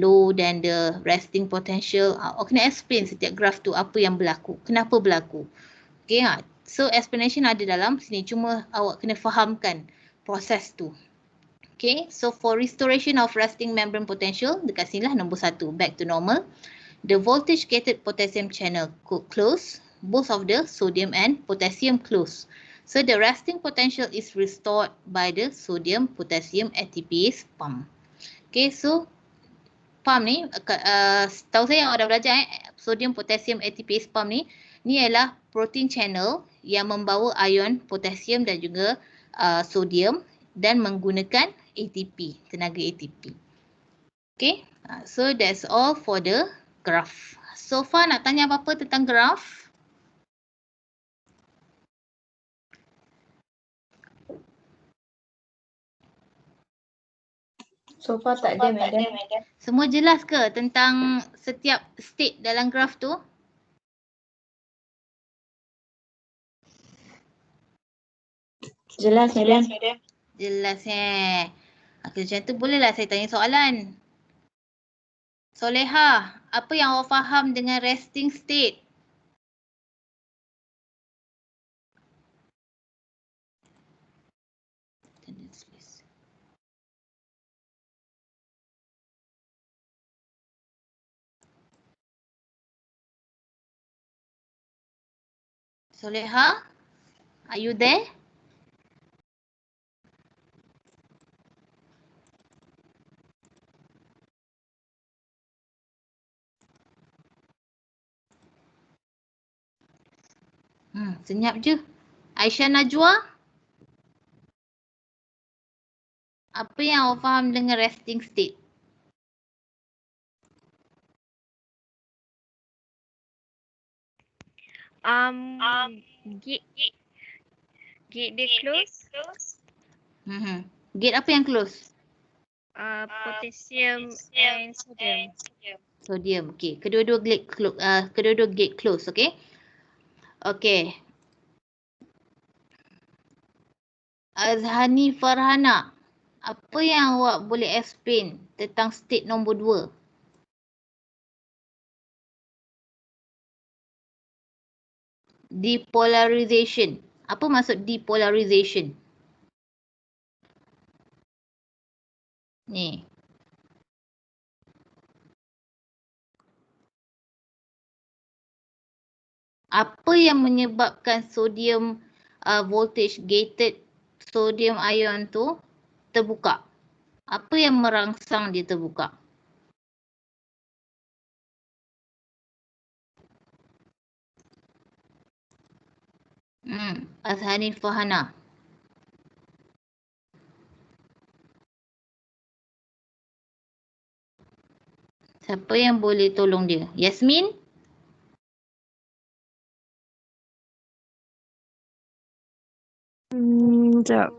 low than the resting potential. Awak kena explain setiap graph tu apa yang berlaku, kenapa berlaku. Okay, so explanation ada dalam sini, cuma awak kena fahamkan proses tu. Okay, so for restoration of resting membrane potential, dekat sini lah nombor 1, back to normal. The voltage gated potassium channel close, both of the sodium and potassium close. So the resting potential is restored by the sodium potassium ATPase pump. Okay, so pump ni, tahu saya yang dah belajar sodium potassium ATPase pump ni adalah protein channel yang membawa ion potassium dan juga sodium dan menggunakan ATP, tenaga ATP. Okay, so that's all for the graph. So far nak tanya apa-apa tentang graph? So far tak ada, madam. Semua jelas ke tentang setiap state dalam graph tu? Jelas, madam. Jelas Okay, macam tu bolehlah saya tanya soalan. Soleha, apa yang awak faham dengan resting state? Soleha, are you there? Senyap je. Aisyah Najwa? Apa yang awak faham dengan resting state? Gate dia close. Gate apa yang close? Potassium and sodium. Sodium. Okey, kedua-dua gate close, okey? Okey. Azhani Farhana, apa yang awak boleh explain tentang state nombor 2? Depolarization. Apa maksud depolarization? Ni. Apa yang menyebabkan sodium voltage gated sodium ion tu terbuka? Apa yang merangsang dia terbuka? Azhani Farhana. Siapa yang boleh tolong dia? Yasmin? Sekejap.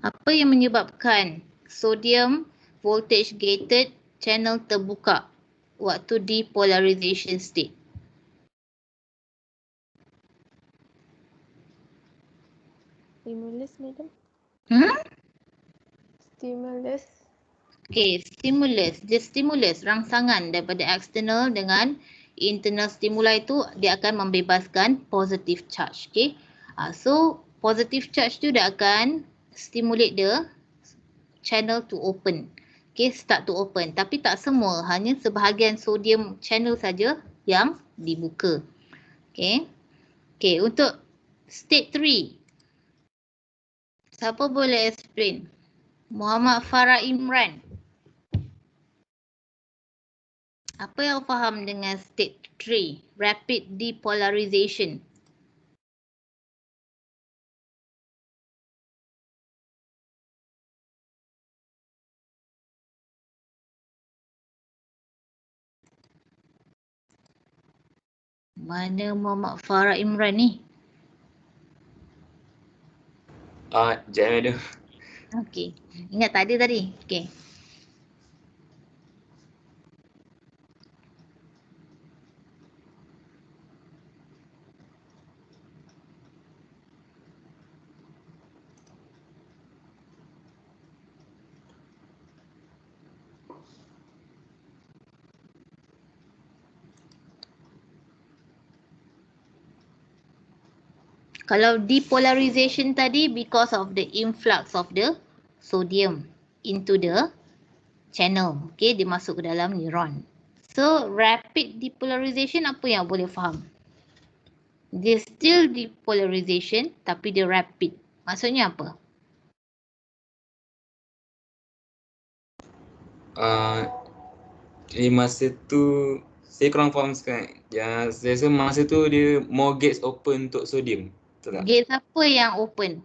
Apa yang menyebabkan sodium voltage gated channel terbuka waktu depolarization state? Stimulus, madam. Stimulus. Okey, stimulus. Dia stimulus, rangsangan daripada external dengan internal stimuli itu dia akan membebaskan positive charge. Okey. So positive charge tu dia akan stimulate the channel to open. Okay, start to open. Tapi tak semua, hanya sebahagian sodium channel saja yang dibuka. Okay. Okay, untuk state 3. Siapa boleh explain? Muhammad Farah Imran. Apa yang faham dengan state 3? Rapid depolarization. Mana Muhammad Farah Imran ni? Sekejap madam. Okey. Ingat tak ada tadi? Okey. Kalau depolarization tadi because of the influx of the sodium into the channel. Okay, dia masuk ke dalam neuron. So, rapid depolarization apa yang boleh faham? Dia still depolarization tapi dia rapid. Maksudnya apa? Masa tu saya kurang faham sekarang. Yang saya rasa masa tu dia more gates open untuk sodium. Betul tak? Gates apa yang open?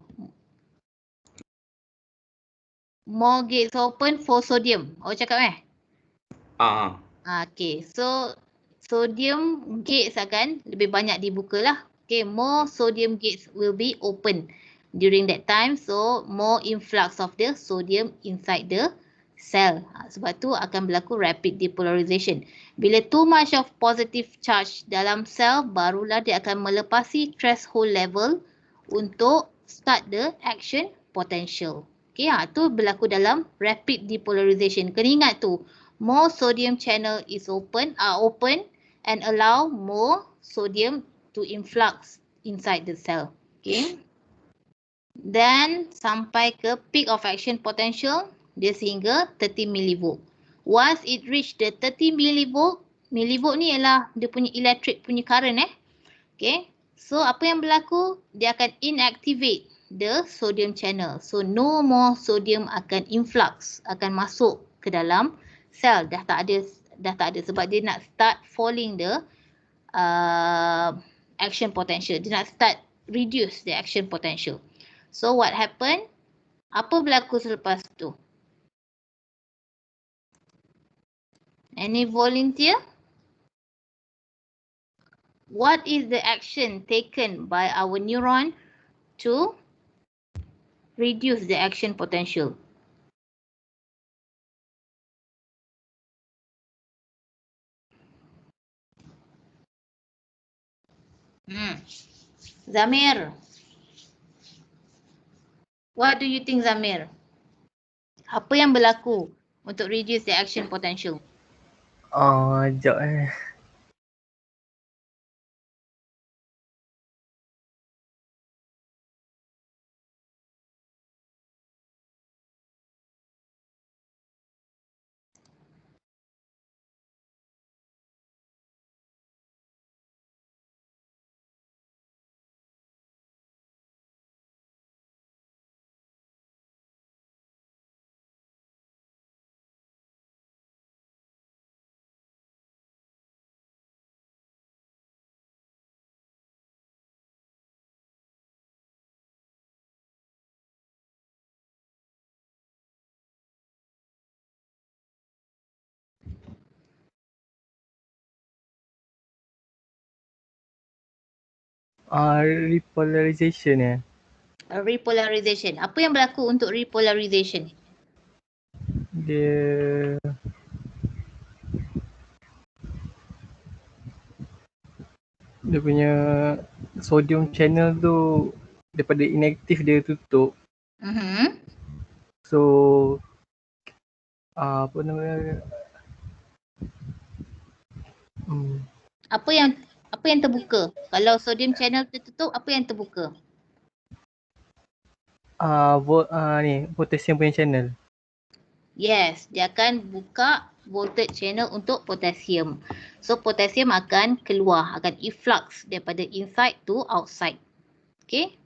More gates open for sodium. Awak cakap Okay, so sodium gates akan lebih banyak dibuka lah. Okay, more sodium gates will be open during that time. So, more influx of the sodium inside the cell. Sebab tu akan berlaku rapid depolarization. Bila too much of positive charge dalam sel, barulah dia akan melepasi threshold level untuk start the action potential. Okay, tu berlaku dalam rapid depolarization. Kena ingat tu, more sodium channel is open and allow more sodium to influx inside the cell. Okay. Then sampai ke peak of action potential dia sehingga 30 mV. Once it reach the 30 millivolt, millivolt ni ialah dia punya electric punya current Okay. So apa yang berlaku? Dia akan inactivate the sodium channel. So no more sodium akan influx, akan masuk ke dalam sel. Dah tak ada sebab dia nak start falling the action potential. Dia nak start reduce the action potential. So what happen? Apa berlaku selepas tu? Any volunteer? What is the action taken by our neuron to reduce the action potential? Zamir. What do you think, Zamir? Apa yang berlaku untuk reduce the action potential? Sekejap repolarization Repolarization. Apa yang berlaku untuk repolarization? dia punya sodium channel tu daripada inaktif dia tutup. So apa namanya, Apa yang terbuka? Kalau sodium channel tertutup, apa yang terbuka? ni potassium punya channel. Yes, dia akan buka voltage channel untuk potassium. So potassium akan keluar, akan efflux daripada inside to outside. Okay,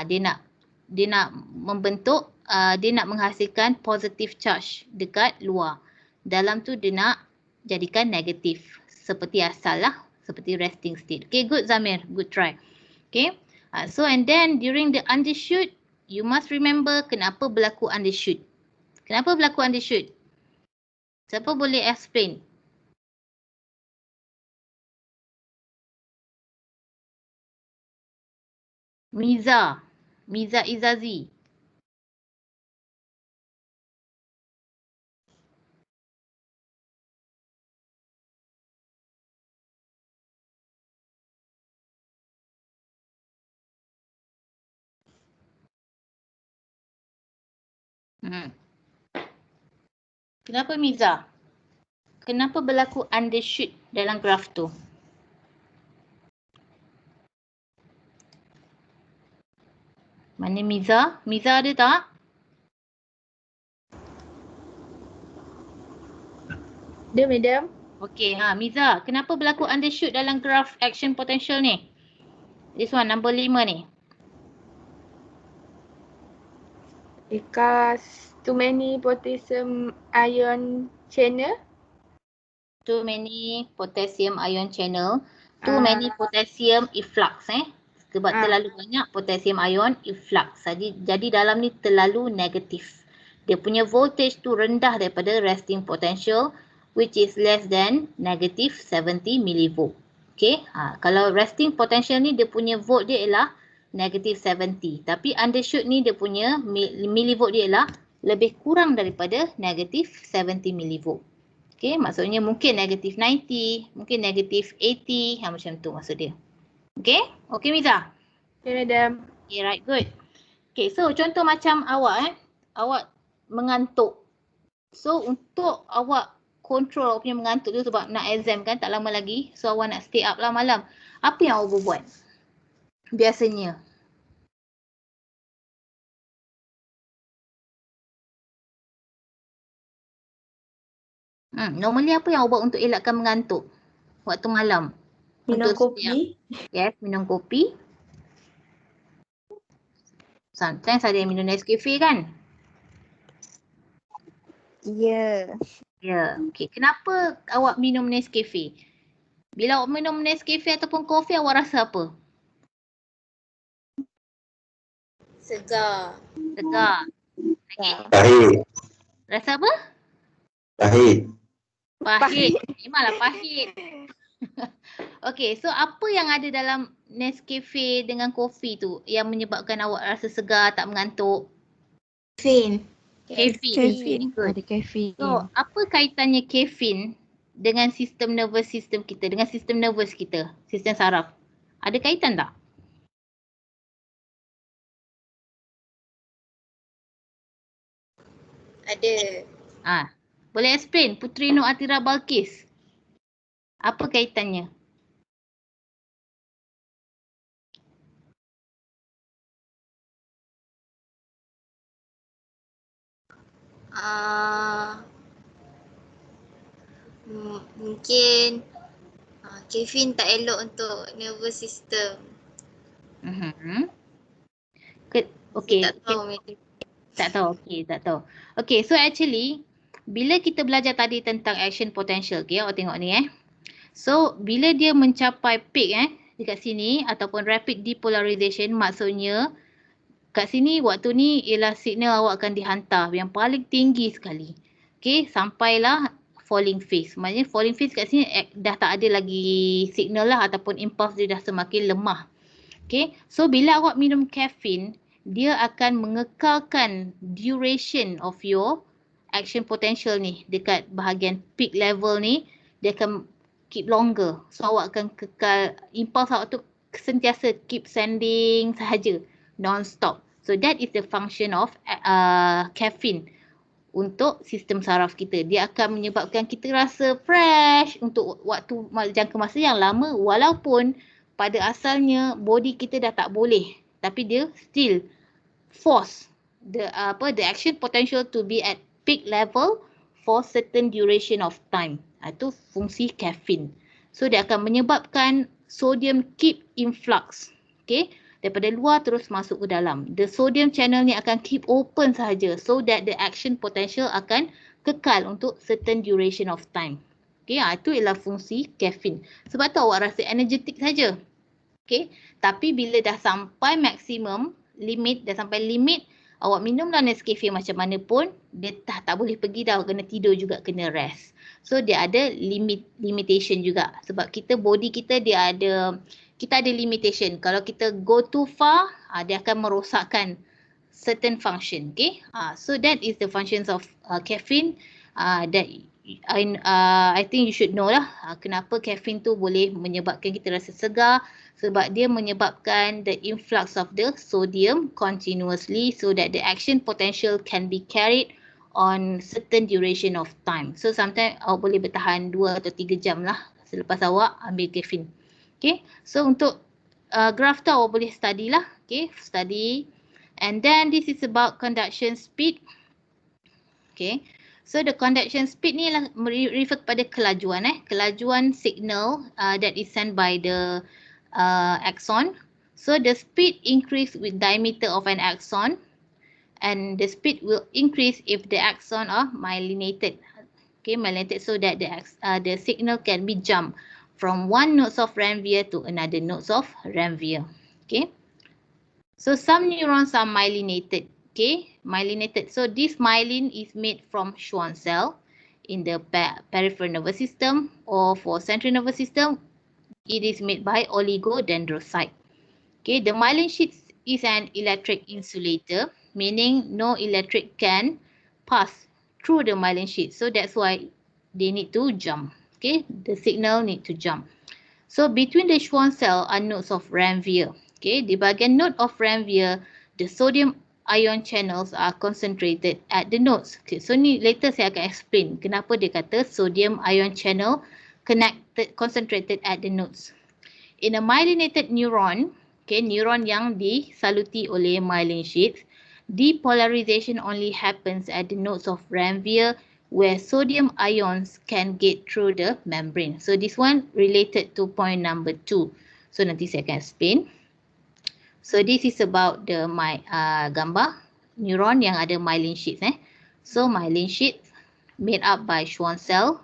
dia nak membentuk, dia nak menghasilkan positive charge dekat luar. Dalam tu dia nak jadikan negatif seperti asal lah, seperti resting state. Okay, good Zamir, good try. Okay, so and then during the undershoot, you must remember kenapa berlaku undershoot. Kenapa berlaku undershoot? Siapa boleh explain? Miza Izazi. Kenapa Miza? Kenapa berlaku undershoot dalam graf tu? Mana Miza? Miza ada tak? Ada, madam. Okey, Miza, kenapa berlaku undershoot dalam graf action potential ni? This one, number 5 ni. Because too many potassium ion channel. Too many potassium ion channel. Too many potassium efflux Sebab terlalu banyak potassium ion efflux. Jadi dalam ni terlalu negatif. Dia punya voltage tu rendah daripada resting potential, which is less than negative 70 millivolt. Okay, kalau resting potential ni dia punya volt dia ialah negative 70. Tapi undershoot ni dia punya millivolt dia ialah lebih kurang daripada negative 70 millivolt. Okay, maksudnya mungkin negative 90, mungkin negative 80, macam tu maksud dia. Okay, okay Miza? Okay, madam. Okay, right, good. Okay, so contoh macam awak awak mengantuk. So untuk awak control awak punya mengantuk tu sebab nak exam kan tak lama lagi. So awak nak stay up lah malam. Apa yang awak buat? Biasanya. Normally apa yang awak buat untuk elakkan mengantuk waktu malam? Minum Untuk kopi. Yes, minum kopi. Sometimes ada yang minum Nescafe kan? Ya. Ya. Okay. Kenapa awak minum Nescafe? Bila awak minum Nescafe ataupun kopi, awak rasa apa? Segar. Segar. Pahit. Rasa apa? Pahit. Pahit. Memanglah pahit. Okay, so apa yang ada dalam Nescafe dengan kopi tu yang menyebabkan awak rasa segar, tak mengantuk? Kafein. Kafein. Good. Ada kafein. So, apa kaitannya kafein dengan sistem nervous system kita, dengan sistem nervous kita, sistem saraf? Ada kaitan tak? Ada. Boleh explain Puteri Nur Atira Balkis? Apa kaitannya? Mungkin kafein tak elok untuk nervous system. Okay. Tak tahu maybe. Tak tahu. Okay, tak tahu. Okay, so actually bila kita belajar tadi tentang action potential, okay, awak tengok ni So, bila dia mencapai peak dekat sini ataupun rapid depolarization, maksudnya kat sini waktu ni ialah signal awak akan dihantar yang paling tinggi sekali. Okay, sampailah falling phase. Maksudnya falling phase kat sini dah tak ada lagi signal lah ataupun impulse dia dah semakin lemah. Okay, so bila awak minum caffeine, dia akan mengekalkan duration of your action potential ni dekat bahagian peak level ni, dia akan keep longer. So awak akan kekal, impulse awak tu sentiasa keep sending sahaja, non-stop. So that is the function of caffeine untuk sistem saraf kita. Dia akan menyebabkan kita rasa fresh untuk waktu jangka masa yang lama, walaupun pada asalnya body kita dah tak boleh, tapi dia still force the action potential to be at peak level for certain duration of time. Itu fungsi caffeine. So dia akan menyebabkan sodium keep influx. Okay, daripada luar terus masuk ke dalam. The sodium channel ni akan keep open sahaja, so that the action potential akan kekal untuk certain duration of time. Okay, itu ialah fungsi caffeine. Sebab tu awak rasa energetic saja. Okay, tapi bila dah sampai maksimum limit, dah sampai limit, awak minumlah Nescafe macam mana pun, dia tak boleh pergi dah, kena tidur juga, kena rest. So dia ada limitation juga. Sebab kita, body kita dia ada, kita ada limitation. Kalau kita go too far, dia akan merosakkan certain function. Okay, so that is the functions of caffeine. That I think you should know lah kenapa caffeine tu boleh menyebabkan kita rasa segar. Sebab dia menyebabkan the influx of the sodium continuously, so that the action potential can be carried on certain duration of time. So sometimes awak boleh bertahan 2 atau 3 jam lah selepas awak ambil caffeine. Okay, so untuk graph tu awak boleh study lah. Okay, study. And then this is about conduction speed. Okay, so the conduction speed ni lah refer kepada kelajuan kelajuan signal that is sent by the axon. So the speed increase with diameter of an axon, and the speed will increase if the axon are myelinated. Okay, myelinated, so that the signal can be jumped from one nodes of Ranvier to another nodes of Ranvier. Okay, so some neurons are myelinated. Okay, myelinated. So this myelin is made from Schwann cell in the peripheral nervous system, or for central nervous system, it is made by oligodendrocyte. Okay, the myelin sheath is an electric insulator, meaning no electric can pass through the myelin sheath. So that's why they need to jump. Okay, the signal need to jump. So between the Schwann cell are nodes of Ranvier. Okay, di bahagian node of Ranvier, the sodium ion channels are concentrated at the nodes. Okay, so ni later saya akan explain kenapa dia kata sodium ion channel concentrated at the nodes. In a myelinated neuron, okay, neuron yang disaluti oleh myelin sheath, depolarization only happens at the nodes of Ranvier where sodium ions can get through the membrane. So this one related to point number 2. So nanti saya akan explain. So this is about the gambar neuron yang ada myelin sheaths. So myelin sheath made up by Schwann cell.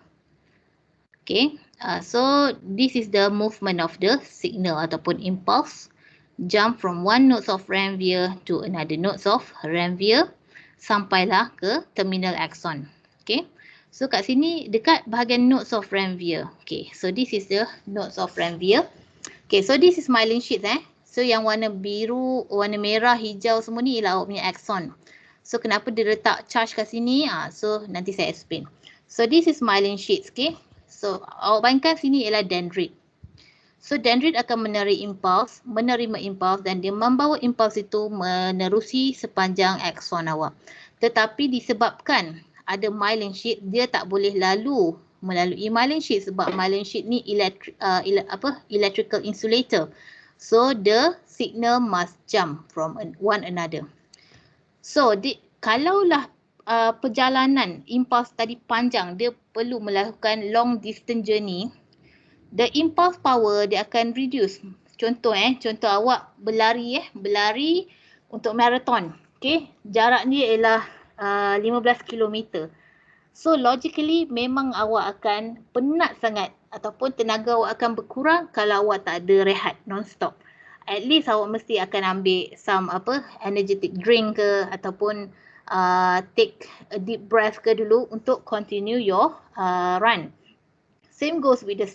Okay, so this is the movement of the signal ataupun impulse. Jump from one nodes of Ranvier to another nodes of Ranvier sampailah ke terminal axon. Okay, so kat sini dekat bahagian nodes of Ranvier. Okay, so this is the nodes of Ranvier. Okay, so this is myelin sheath. So yang warna biru, warna merah, hijau semua ni ialah awak punya axon. So kenapa dia letak charge kat sini? So nanti saya explain. So this is myelin sheath. Okay, so awak bayangkan sini ialah dendrit. So dendrit akan menerima impuls dan dia membawa impuls itu menerusi sepanjang akson awak. Tetapi disebabkan ada myelin sheath, dia tak boleh melalui myelin sheath sebab myelin sheath ni electrical insulator. So the signal must jump from one another. So kalaulah perjalanan impuls tadi panjang, dia perlu melakukan long distance journey, the impulse power dia akan reduce. Contoh awak berlari untuk marathon. Okay, jarak dia ialah 15 km. So logically memang awak akan penat sangat ataupun tenaga awak akan berkurang kalau awak tak ada rehat non-stop. At least awak mesti akan ambil some energetic drink ke ataupun take a deep breath ke dulu untuk continue your run. Same goes with the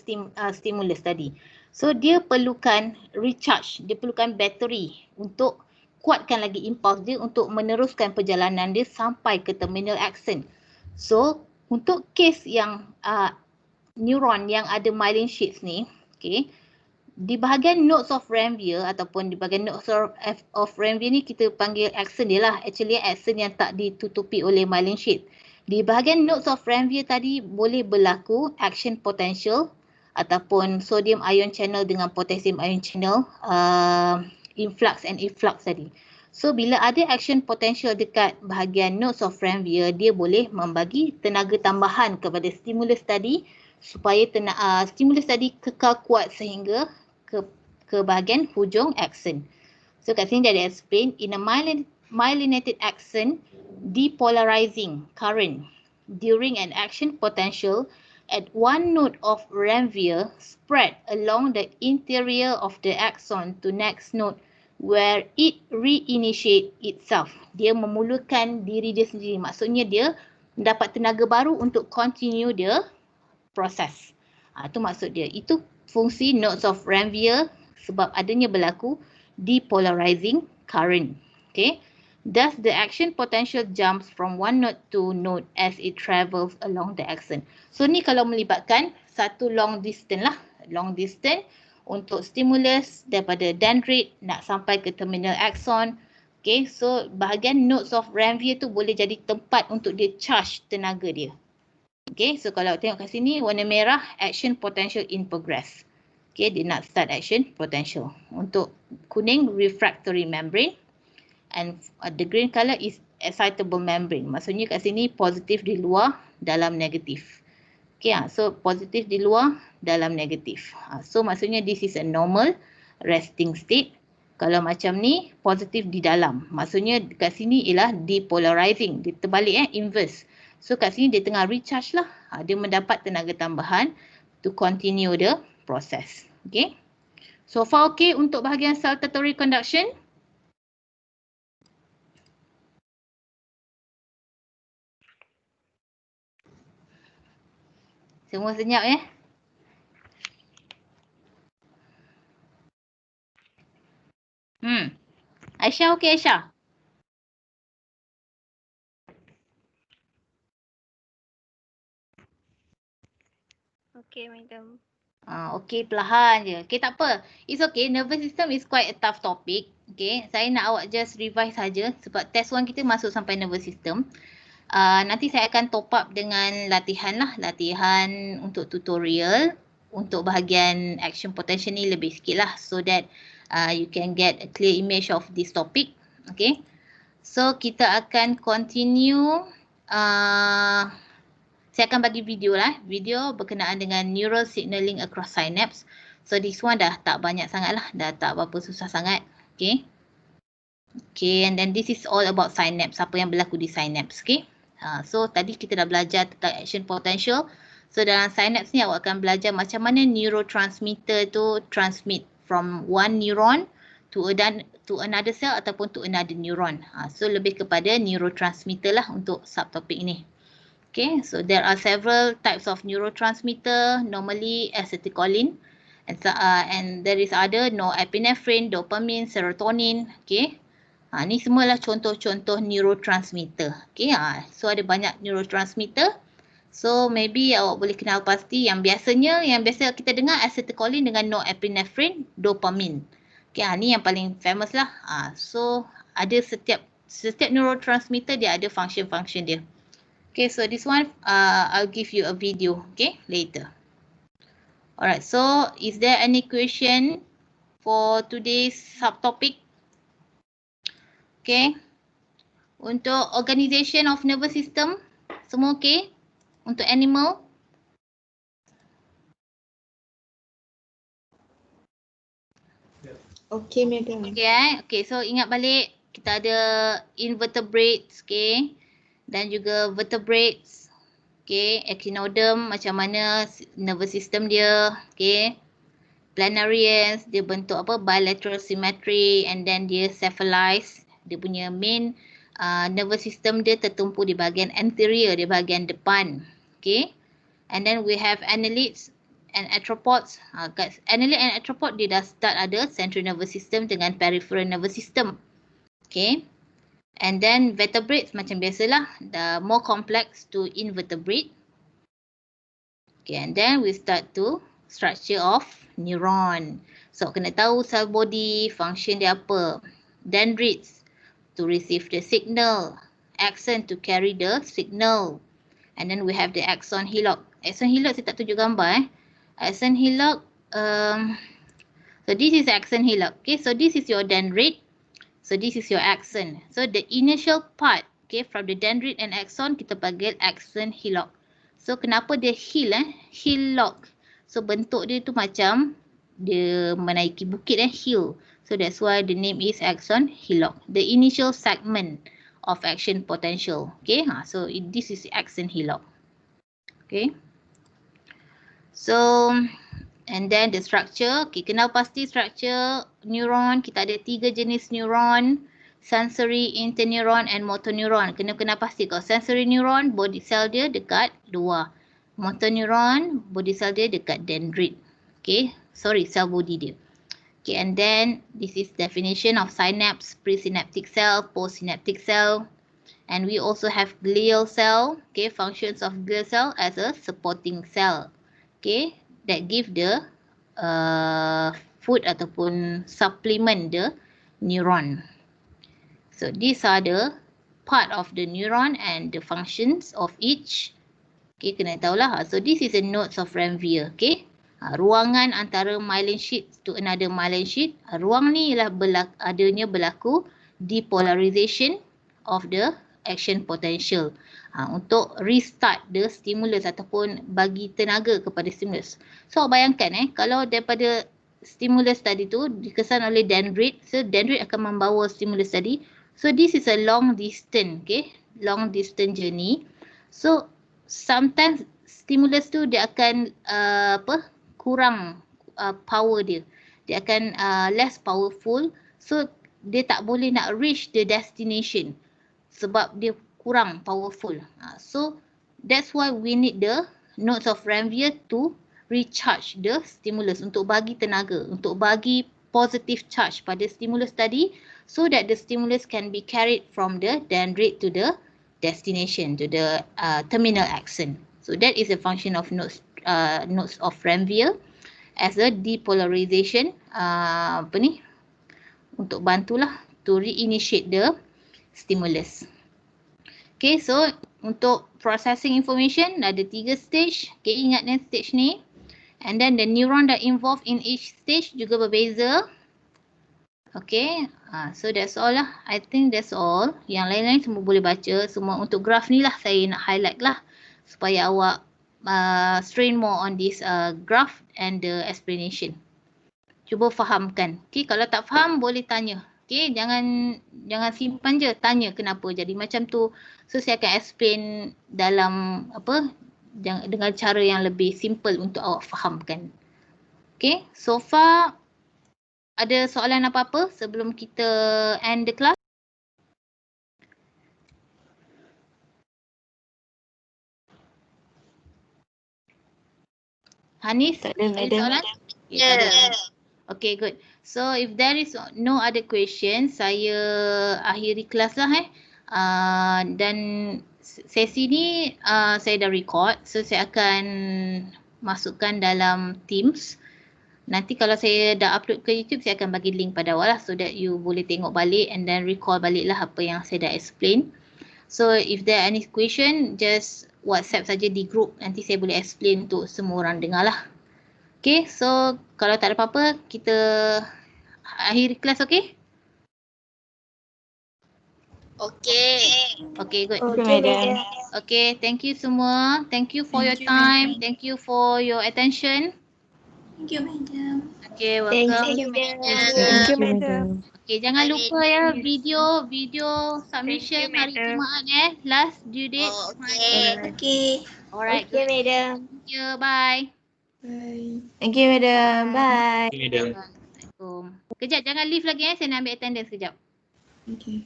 stimulus tadi. So dia perlukan recharge, dia perlukan bateri untuk kuatkan lagi impuls dia untuk meneruskan perjalanan dia sampai ke terminal axon. So untuk kes yang neuron yang ada myelin sheaths ni, okay, di bahagian nodes of Ranvier ataupun di bahagian nodes of Ranvier ni kita panggil axon dia lah. Actually axon yang tak ditutupi oleh myelin sheath. Di bahagian nodes of Ranvier tadi boleh berlaku action potential ataupun sodium ion channel dengan potassium ion channel influx and efflux tadi. So bila ada action potential dekat bahagian nodes of Ranvier, dia boleh membagi tenaga tambahan kepada stimulus tadi supaya stimulus tadi kekal kuat sehingga ke bahagian hujung axon. So kat sini dia explain, in a myelinated axon, depolarizing current during an action potential at one node of Ranvier spread along the interior of the axon to next node where it reinitiate itself. Dia memulakan diri dia sendiri. Maksudnya dia mendapat tenaga baru untuk continue the process. Itu maksud dia. Itu fungsi nodes of Ranvier sebab adanya berlaku depolarizing current. Okay. Thus the action potential jumps from one node to node as it travels along the axon. So ni kalau melibatkan satu long distance lah. Long distance untuk stimulus daripada dendrit nak sampai ke terminal axon. Okay, so bahagian nodes of Ranvier tu boleh jadi tempat untuk dia charge tenaga dia. Okay, so kalau tengok kat sini warna merah action potential in progress. Okay, dia nak start action potential. Untuk kuning refractory membrane and the green color is excitable membrane. Maksudnya kat sini positif di luar, dalam negatif. Okay, so positif di luar, dalam negatif. So maksudnya this is a normal resting state. Kalau macam ni, positif di dalam. Maksudnya kat sini ialah depolarizing. Dia terbalik inverse. So kat sini dia tengah recharge lah. Dia mendapat tenaga tambahan to continue the process. Okay. So far okay untuk bahagian saltatory conduction. Semua senyap ya. Aisyah okey Aisyah? Okay, madam. Okey, perlahan je. Okey, tak apa. It's okay. Nervous system is quite a tough topic. Okay, saya nak awak just revise saja sebab test 1 kita masuk sampai nervous system. Nanti saya akan top up dengan latihan lah. Latihan untuk tutorial. Untuk bahagian action potential ni lebih sikit lah. So that you can get a clear image of this topic. Okay. So kita akan continue Saya akan bagi video lah. Video berkenaan dengan neural signaling across synapse. So this one dah tak banyak sangat lah. Dah tak berapa susah sangat. Okay. Okay, and then this is all about synapse. Apa yang berlaku di synapse. Okay. So tadi kita dah belajar tentang action potential. So dalam synapse ni awak akan belajar macam mana neurotransmitter tu transmit from one neuron to another cell ataupun to another neuron. So lebih kepada neurotransmitter lah untuk subtopik ni. Okay, so there are several types of neurotransmitter, normally acetylcholine, and there is other norepinephrine, dopamine, serotonin. Okay, ni semualah contoh-contoh neurotransmitter. Okay, so ada banyak neurotransmitter. So maybe awak boleh kenal pasti yang biasa kita dengar acetylcholine dengan norepinephrine, dopamine. Okay, ni yang paling famous lah. So ada setiap neurotransmitter dia ada function-function dia. Okay, so this one I'll give you a video, okay, later. Alright, so is there any question for today's subtopic? Okay, untuk organization of nervous system, semua okay? Untuk animal? Okay, madam. Okay, okay, so ingat balik kita ada invertebrates, okay, dan juga vertebrates, okay, echinoderm macam mana nervous system dia, okay, planarians dia bentuk apa, bilateral symmetry, and then dia cephalized, dia punya main nervous system dia tertumpu di bahagian anterior, di bahagian depan, okay, and then we have annelids and arthropods. Kat annelid and arthropod dia dah start ada central nervous system dengan peripheral nervous system. Okay. And then vertebrates macam biasalah, the more complex to invertebrate. Okay, and then we start to structure of neuron. So kena tahu cell body, function dia apa. Dendrites to receive the signal, axon to carry the signal. And then we have the axon hillock. Axon hillock saya tak tunjuk gambar Axon hillock, so this is axon hillock. Okay, so this is your dendrite. So this is your axon. So the initial part, okay, from the dendrite and axon kita panggil axon hillock. So kenapa dia hillock? So bentuk dia tu macam dia menaiki bukit hill. So that's why the name is axon hillock. The initial segment of action potential. Okay, so this is axon hillock. Okay. So, and then the structure, okay, kenal pasti structure neuron. Kita ada 3 jenis neuron, sensory, interneuron and motor neuron. Kena pasti kalau sensory neuron, body cell dia dekat luar. Motor neuron, body cell dia dekat dendrite. Okay, sorry, cell body dia. Okay, and then this is definition of synapse, presynaptic cell, postsynaptic cell. And we also have glial cell, okay, functions of glial cell as a supporting cell. Okay, that give the food ataupun supplement the neuron. So these are the part of the neuron and the functions of each. Okay, kena tahulah. So this is a nodes of Ranvier. Okay, ruangan antara myelin sheet to another myelin sheet. Ruang ni ialah adanya berlaku depolarization of the action potential. Untuk restart the stimulus ataupun bagi tenaga kepada stimulus. So bayangkan kalau daripada stimulus tadi tu dikesan oleh dendrite, so dendrite akan membawa stimulus tadi. So this is a long distance, okay, long distance journey. So sometimes stimulus tu dia akan kurang power dia. Dia akan less powerful. So dia tak boleh nak reach the destination sebab dia kurang powerful. So that's why we need the nodes of Ranvier to recharge the stimulus, untuk bagi tenaga, untuk bagi positive charge pada stimulus tadi, so that the stimulus can be carried from the dendrite to the destination, to the terminal axon. So that is a function of nodes of Ranvier as a depolarization untuk bantulah to reinitiate the stimulus. Okay, so untuk processing information ada 3 stage. Okay, ingat stage ni. And then the neuron that involved in each stage juga berbeza. Okay, so that's all lah. I think that's all. Yang lain-lain semua boleh baca. Semua untuk graf ni lah saya nak highlight lah. supaya awak strain more on this graph and the explanation. Cuba fahamkan. Okay, kalau tak faham boleh tanya. Okay, jangan simpan je, tanya kenapa jadi macam tu. So saya akan explain dalam dengan cara yang lebih simple untuk awak fahamkan. Okay, so far ada soalan apa-apa sebelum kita end the class? Hanis, Tak ada, ada madam. soalan? Okay, tak ada. Okay, good. So if there is no other question, saya akhiri kelas lah dan sesi ni saya dah record, so saya akan masukkan dalam Teams. Nanti kalau saya dah upload ke YouTube, saya akan bagi link pada awak lah so that you boleh tengok balik and then recall balik lah apa yang saya dah explain. So if there are any question, just WhatsApp saja di group, nanti saya boleh explain untuk semua orang dengar lah. Okay, so kalau tak ada apa-apa, kita akhiri kelas, okay? Okay. Okay, good. Okay, madam. Okay, thank you semua. Thank you for your time. Thank you for your attention. Thank you, madam. Okay, welcome. Thank you, madam. Thank you, madam. Okay, jangan lupa ya video submission hari madam. Jumaat last due date. Oh, okay. Okay. Alright, Okay, good. madam. Thank you. Bye. Thank you, madam. Bye. Madam. Assalamualaikum. Kejap, jangan leave lagi saya nak ambil attendance kejap. Okay.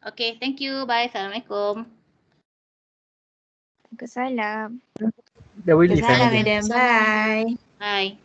Okay, thank you. Bye. Assalamualaikum. Waalaikumsalam. Dah boleh leave Salam, kan? madam. Bye. Bye.